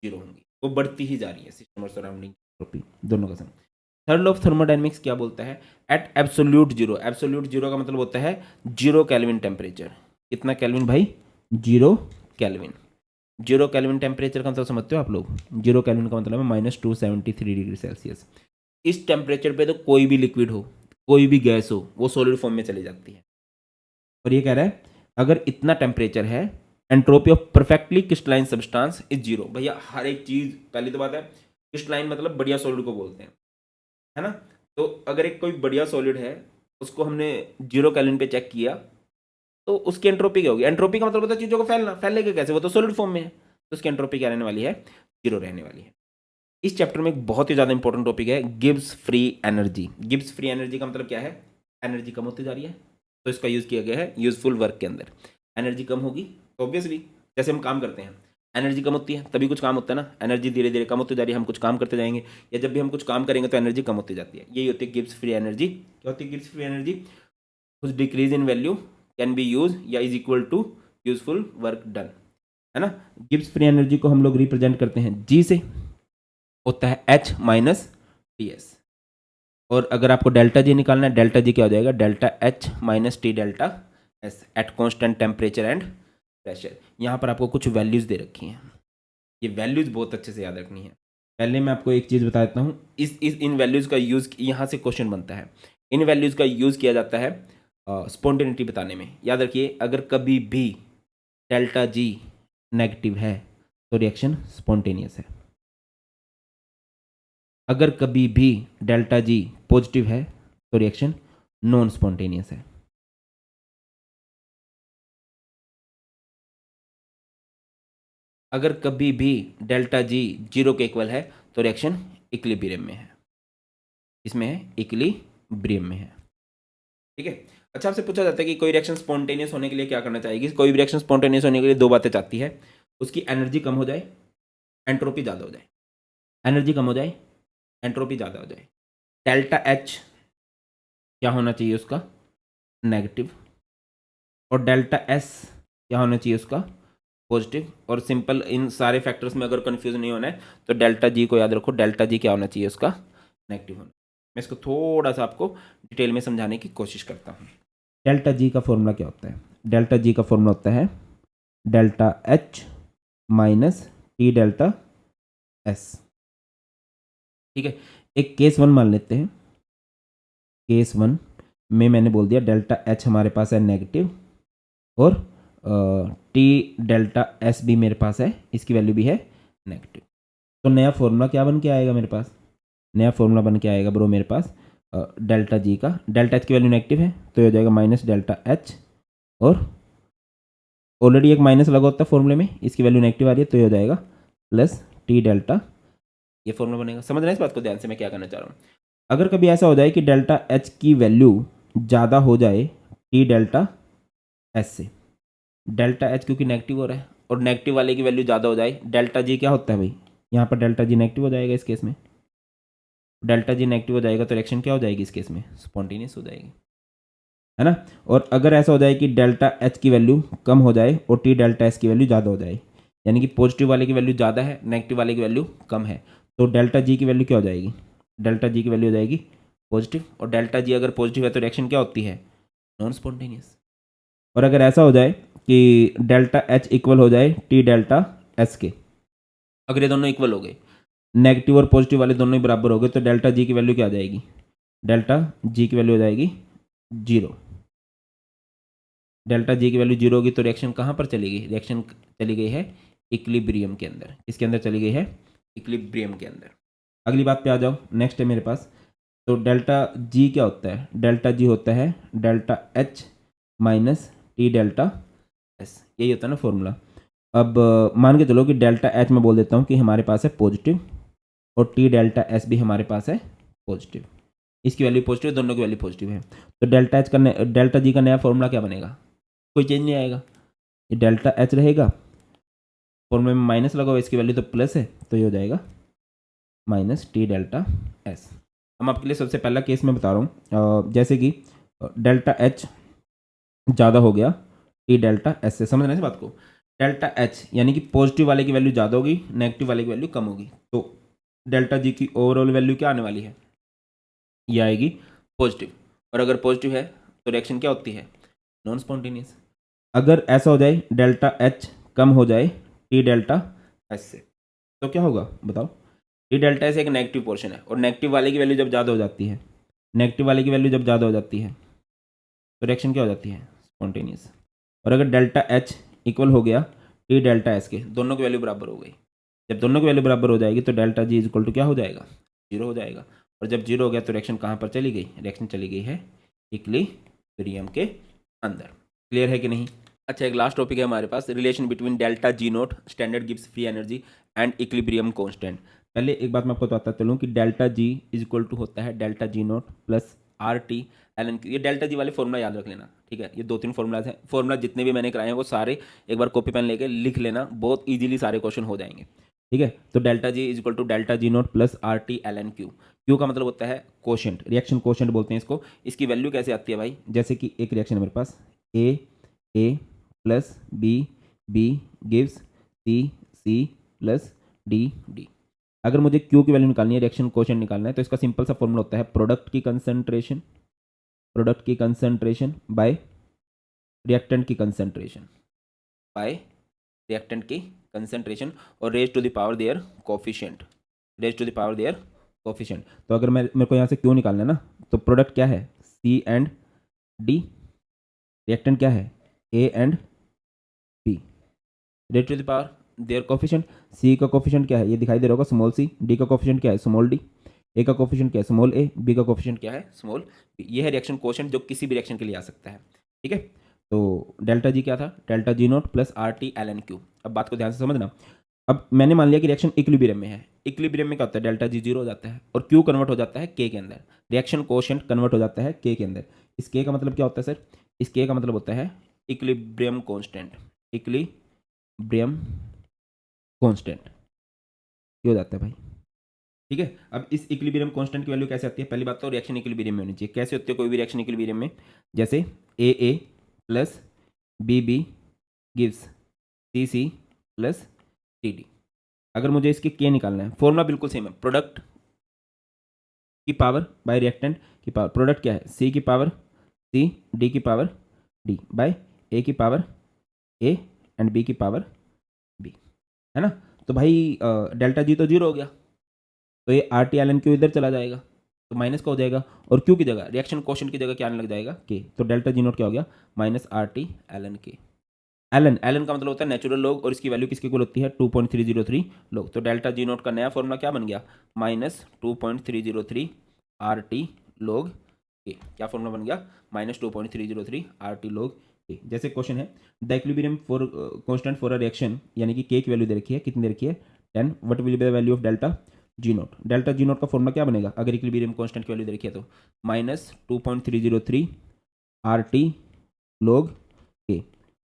जीरो होंगी, वो बढ़ती ही जा रही है सिस्टम और सराउंडिंग एंट्रोपी दोनों का sum. Third law of thermodynamics क्या बोलता है, at absolute zero, absolute zero का मतलब होता है जीरो केल्विन टेम्परेचर। कितना केल्विन भाई, zero kelvin. Zero kelvin temperature का मतलब समझते हो आप लोग, जीरो केल्विन का मतलब है -273 डिग्री सेल्सियस। इस टेम्परेचर पे तो कोई भी लिक्विड हो, कोई भी गैस हो, वो सॉलिड फॉर्म में चली जाती है। और ये कह रहा है अगर इतना टेम्परेचर है, entropy of perfectly crystalline substance is zero. भैया हर एक चीज, पहली तो बात है क्रिस्टलाइन मतलब बढ़िया सॉलिड को बोलते हैं, है ना। तो अगर एक कोई बढ़िया सॉलिड है, उसको हमने जीरो केल्विन पे चेक किया, तो उसकी एंट्रोपी क्या होगी, एंट्रोपी का मतलब होता है चीजों को फैलना, फैलेगा कैसे, वो तो सॉलिड फॉर्म में है, तो उसकी एंट्रोपी क्या रहने वाली है, जीरो रहने वाली है। इस चैप्टर में एक बहुत ही ज्यादा इंपॉर्टेंट टॉपिक है Gibbs free energy. Gibbs free energy का मतलब क्या है, एनर्जी कम होती जा रही है, तो इसका यूज किया गया है यूजफुल वर्क के अंदर। एनर्जी कम होगी तो ऑब्वियसली जैसे हम काम करते हैं, एनर्जी कम होती है तभी कुछ काम होता है ना, एनर्जी धीरे धीरे कम होती जा रही है, हम कुछ काम करते जाएंगे, या जब भी हम कुछ काम करेंगे तो एनर्जी कम होती जाती है, यही होती है गिब्स फ्री एनर्जी। क्या होती है गिब्स फ्री एनर्जी, कुछ decrease in value can be use या is equal to useful work done, है ना। गिब्स फ्री एनर्जी को हम लोग रिप्रेजेंट करते हैं जी से, होता है H माइनस टी एस। और अगर आपको डेल्टा जी निकालना है, डेल्टा जी क्या हो जाएगा, delta H minus T delta S at constant temperature and pressure. यहाँ पर आपको कुछ वैल्यूज दे रखी हैं, ये वैल्यूज बहुत अच्छे से याद रखनी है। पहले मैं आपको एक चीज़ बता देता हूँ, इस इन वैल्यूज़ का यूज़, यहाँ से क्वेश्चन बनता है, इन वैल्यूज़ का यूज़ किया जाता है स्पॉन्टेनिटी बताने में। याद रखिए अगर कभी भी डेल्टा जी नेगेटिव है तो रिएक्शन स्पॉन्टेनियस है, अगर कभी भी डेल्टा जी पॉजिटिव है तो रिएक्शन नॉन स्पॉन्टेनियस है। अगर कभी भी डेल्टा जी जीरो के इक्वल है तो रिएक्शन इक्विलिब्रियम में है, इसमें है इक्विलिब्रियम में है, ठीक है। अच्छा आपसे पूछा जाता है कि कोई रिएक्शन स्पॉन्टेनियस होने के लिए क्या करना चाहिए, कोई भी रिएक्शन स्पॉन्टेनियस होने के लिए दो बातें चाहती है, उसकी एनर्जी कम हो जाए, एंट्रोपी ज़्यादा हो जाए। एनर्जी कम हो जाए, एंट्रोपी ज़्यादा हो जाए। डेल्टा एच क्या होना चाहिए उसका, नेगेटिव, और डेल्टा एस क्या होना चाहिए उसका, पॉजिटिव। और सिंपल इन सारे फैक्टर्स में अगर कंफ्यूज नहीं होना है तो डेल्टा जी को याद रखो, डेल्टा जी क्या होना चाहिए उसका, नेगेटिव होना। मैं इसको थोड़ा सा आपको डिटेल में समझाने की कोशिश करता हूँ। डेल्टा जी का फॉर्मूला क्या होता है, डेल्टा जी का फॉर्मूला होता है delta H minus T delta S, ठीक है। एक केस वन मान लेते हैं, केस वन में मैंने बोल दिया डेल्टा एच हमारे पास है नेगेटिव, और टी डेल्टा एस भी मेरे पास है, इसकी वैल्यू भी है नेगेटिव। तो नया फॉर्मूला क्या बन के आएगा मेरे पास, नया फॉर्मूला बन के आएगा ब्रो मेरे पास डेल्टा जी का, डेल्टा एच की वैल्यू नेगेटिव है तो ये हो जाएगा माइनस डेल्टा एच, और ऑलरेडी एक माइनस लगा होता है फॉर्मूले में, इसकी वैल्यू नेगेटिव आ रही है तो ये हो जाएगा प्लस टी डेल्टा, ये फॉर्मूला बनेगा। समझ रहे हैं इस बात को ध्यान से मैं क्या करना चाह रहा हूँ। अगर कभी ऐसा हो जाए कि डेल्टा एच की वैल्यू ज़्यादा हो जाए टी डेल्टा एस से, डेल्टा एच क्योंकि नेगेटिव हो रहा है और नेगेटिव वाले की वैल्यू ज़्यादा हो जाए, डेल्टा जी क्या होता है भाई, यहाँ पर डेल्टा जी नेगेटिव हो जाएगा इस केस में, डेल्टा जी नेगेटिव हो जाएगा तो रिएक्शन क्या हो जाएगी इस केस में, स्पॉन्टेनियस हो जाएगी, है ना। और अगर ऐसा हो जाए कि डेल्टा एच की वैल्यू कम हो जाए और टी डेल्टा एस की वैल्यू ज़्यादा हो जाए, यानी कि पॉजिटिव वाले की वैल्यू ज़्यादा है, नेगेटिव वाले की वैल्यू कम है, तो डेल्टा जी की वैल्यू क्या हो जाएगी, डेल्टा जी की वैल्यू हो जाएगी पॉजिटिव, और डेल्टा जी अगर पॉजिटिव है तो रिएक्शन क्या होती है, नॉन स्पॉन्टेनियस। और अगर ऐसा हो जाए कि डेल्टा एच इक्वल हो जाए टी डेल्टा एस के, अगर ये दोनों इक्वल हो गए, नेगेटिव और पॉजिटिव वाले दोनों ही बराबर हो गए, तो डेल्टा जी की वैल्यू क्या आ जाएगी, डेल्टा जी की वैल्यू हो जाएगी जीरो। डेल्टा जी की वैल्यू जीरो होगी तो रिएक्शन कहाँ पर चली गई, रिएक्शन चली गई है इक्विलिब्रियम के अंदर, इसके अंदर चली गई है इक्विलिब्रियम के अंदर। अगली बात पे आ जाओ, नेक्स्ट है मेरे पास, तो डेल्टा जी क्या होता है, डेल्टा जी होता है delta H minus T delta S, यही होता है ना फॉर्मूला। अब मान के चलो कि डेल्टा एच में बोल देता हूँ कि हमारे पास है पॉजिटिव, और टी डेल्टा एस भी हमारे पास है पॉजिटिव, इसकी वैल्यू पॉजिटिव, दोनों की वैल्यू पॉजिटिव है, तो डेल्टा एच का डेल्टा जी का नया फॉर्मूला क्या बनेगा, कोई चेंज नहीं आएगा, ये डेल्टा एच रहेगा, फॉर्मूले में माइनस लगा हुआ, इसकी वैल्यू तो प्लस है, तो ये हो जाएगा माइनस टी डेल्टा एस। हम आपके लिए सबसे पहला केस में बता रहा हूँ, जैसे कि डेल्टा एच ज़्यादा हो गया टी डेल्टा एस से, समझ रहे हैं इस बात को। डेल्टा एच यानी कि पॉजिटिव वाले की वैल्यू ज़्यादा होगी, नेगेटिव वाले की वैल्यू कम होगी, तो डेल्टा जी की ओवरऑल वैल्यू क्या आने वाली है, ये आएगी पॉजिटिव। और अगर पॉजिटिव है तो रिएक्शन क्या होती है, नॉन स्पॉन्टेनियस। अगर ऐसा हो जाए डेल्टा एच कम हो जाए टी डेल्टा एस से, तो क्या होगा बताओ। टी डेल्टा एस एक नेगेटिव पोर्शन है, और नेगेटिव वाले की वैल्यू जब ज़्यादा हो जाती है, नेगेटिव वाले की वैल्यू जब ज़्यादा हो जाती है तो रिएक्शन क्या हो जाती है, स्पॉन्टेनियस। और अगर डेल्टा एच इक्वल हो गया टी डेल्टा एस के, दोनों की वैल्यू बराबर हो गई, जब दोनों की वैल्यू बराबर हो जाएगी तो delta G is equal to क्या हो जाएगा, जीरो हो जाएगा। और जब जीरो हो गया तो रिएक्शन कहाँ पर चली गई, रिएक्शन चली गई है इक्विलिब्रियम के अंदर। क्लियर है कि नहीं। अच्छा, एक लास्ट टॉपिक है हमारे पास, relation between delta G naught standard Gibbs free energy and equilibrium constant. पहले एक बात मैं आपको बताता चलूँ कि delta G is equal to होता है delta G naught plus R T L N. ये डेल्टा जी वाले फॉर्मूला याद रख लेना, ठीक है। ये 2-3 फॉर्मूलाज हैं, फॉर्मूला जितने भी मैंने कराए हैं वो सारे एक बार कॉपी पेन लेके लिख लेना, बहुत ईजिली सारे क्वेश्चन हो जाएंगे, ठीक है। तो delta G is equal to delta G naught plus R T L N Q. Q का मतलब होता है कोशेंट, रिएक्शन कोशेंट बोलते हैं इसको। इसकी वैल्यू कैसे आती है भाई, जैसे कि एक रिएक्शन है मेरे पास, A plus B gives C plus D. अगर मुझे क्यू की वैल्यू निकालनी है, रिएक्शन कोशेंट निकालना है, तो इसका सिंपल सा फॉर्मूला होता है प्रोडक्ट की कंसंट्रेशन बाय रिएक्टेंट की कंसंट्रेशन, और raise to the power their coefficient, तो अगर मेरे को यहाँ से क्यू निकालना है ना, तो प्रोडक्ट क्या है, सी एंड डी, रिएक्टेंट क्या है, A and B, raise to the power their coefficient. C का कोफिशिएंट क्या है, ये दिखाई दे रहा होगा, स्मॉल सी। डी का कोफिशिएंट क्या है, स्मॉल डी। ए का कोफिशिएंट क्या है, स्मॉल ए। बी का कोफिशिएंट क्या है, स्मॉल बी। ये है रिएक्शन कोशेंट जो किसी भी रिएक्शन के लिए आ सकता है, ठीक है। तो डेल्टा जी क्या था, delta G naught plus R T L N Q. अब बात को ध्यान से समझना। अब मैंने मान लिया कि रिएक्शन इक्विलिब्रियम में है, इक्विलिब्रियम में क्या होता है, डेल्टा जी जीरो हो जाता है और क्यू कन्वर्ट हो जाता है के के अंदर, रिएक्शन कोशेंट कन्वर्ट हो जाता है के अंदर। इस के का मतलब क्या होता है सर, इस के का मतलब होता है इक्विलिब्रियम कांस्टेंट, इक्विलिब्रियम कांस्टेंट, ये हो जाता है भाई, ठीक है। अब इस इक्विलिब्रियम कांस्टेंट की वैल्यू कैसे आती है, पहली बात तो रिएक्शन इक्विलिब्रियम में होनी चाहिए। कैसे होती है कोई भी रिएक्शन इक्विलिब्रियम में, जैसे A plus B gives C plus D. अगर मुझे इसके के निकालना है, फॉर्मूला बिल्कुल सेम है, प्रोडक्ट की पावर बाय रिएक्टेंट की पावर। प्रोडक्ट क्या है, सी की पावर सी, डी की पावर डी, बाय ए की पावर ए एंड बी की पावर बी, है ना। तो भाई डेल्टा जी तो जीरो हो गया, तो ये R T L N Q इधर चला जाएगा, तो माइनस का हो जाएगा, और क्यू की जगह रिएक्शन कोशेंट की जगह क्या आने लग जाएगा, के। तो डेल्टा जी नोट क्या हो गया, minus R T L N K. L का मतलब होता है नेचुरल लॉग, और इसकी वैल्यू किसकी इक्वल होती है, 2.303 लॉग। तो डेल्टा जी नोट का नया फॉर्मूला क्या बन गया, माइनस 2.303 आर टी लॉग के। क्या फॉर्मूला बन गया, माइनस 2.303 आर टी लॉग के। जैसे क्वेश्चन है, the equilibrium for constant for a reaction, यानी कि के की वैल्यू दे रखी है, कितनी दे रखी है, 10। What will be the value of delta G naught. Delta G naught का फॉर्मूला क्या बनेगा, अगर इक्विलिब्रियम कांस्टेंट की वैल्यू दे रखी है तो minus 2.303 R T log K,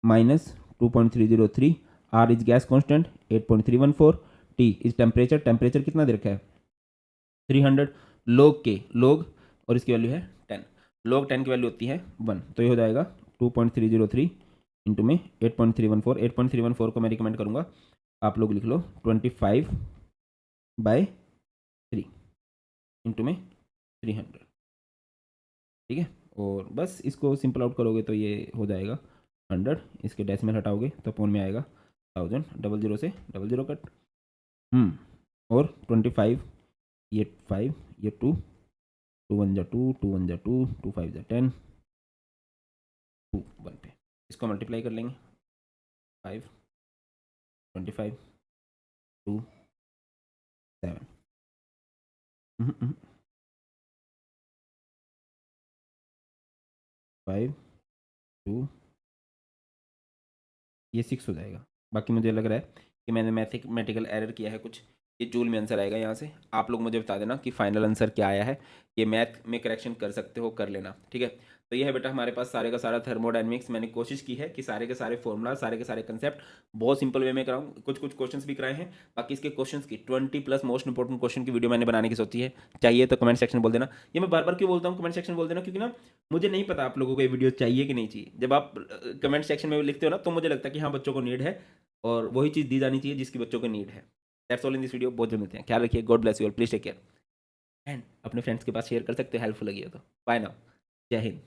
minus 2.303, R is gas constant 8.314, T is temperature, temperature कितना दे रखा है 300, लॉग के लॉग, और इसकी वैल्यू है 10, लॉग 10 की वैल्यू होती है 1, तो ये हो जाएगा 2.303 इंटू में 8.314। 8.314 को मैं रिकमेंड करूँगा आप लोग लिख लो 25/3 इंटू में 300, ठीक है। और बस इसको सिंपल आउट करोगे तो ये हो जाएगा 100, इसके डेसिमल हटाओगे तो अपॉन में आएगा 1000, डबल जीरो से डबल जीरो कट, और 25, ये 5, ये 2, 2 1 जा 2, 2 1 जा 2, 2 5 जा 10, 2 1 पे इसको मल्टीप्लाई कर लेंगे, 5 25 2 7, 5 2, ये 6 हो जाएगा। बाकी मुझे लग रहा है कि मैंने मैथमेटिकल एरर किया है कुछ, ये जूल में आंसर आएगा। यहाँ से आप लोग मुझे बता देना कि फाइनल आंसर क्या आया है, ये मैथ में करेक्शन कर सकते हो, कर लेना, ठीक है। तो ये है बेटा हमारे पास सारे का सारा थर्मोडायनेमिक्स। मैंने कोशिश की है कि सारे के सारे फॉर्मूला, सारे के सारे कंसेप्ट बहुत सिंपल वे में कराऊँ। कुछ कुछ क्वेश्चंस भी कराए हैं, बाकी इसके क्वेश्चंस की 20+ मोस्ट इंपॉर्टेंट क्वेश्चन की वीडियो मैंने बनाने की सोची है। चाहिए तो कमेंट सेक्शन बोल देना। ये मैं बार बार क्यों बोलता हूँ कमेंट सेक्शन बोल देना, क्योंकि ना मुझे नहीं पता आप लोगों को ये वीडियो चाहिए कि नहीं चाहिए। जब आप कमेंट सेक्शन में लिखते हो ना, तो मुझे लगता है कि हाँ बच्चों को नीड है, और वही चीज़ दी जानी चाहिए जिसकी बच्चों को नीड है। That's all in this video. बहुत जल्द मिलते हैं, ख्याल रखिए, God bless you all, please take care, and अपने फ्रेंड्स के पास शेयर कर सकते हो हेल्पफुल लगी हो तो। बाय नाउ, जय हिंद।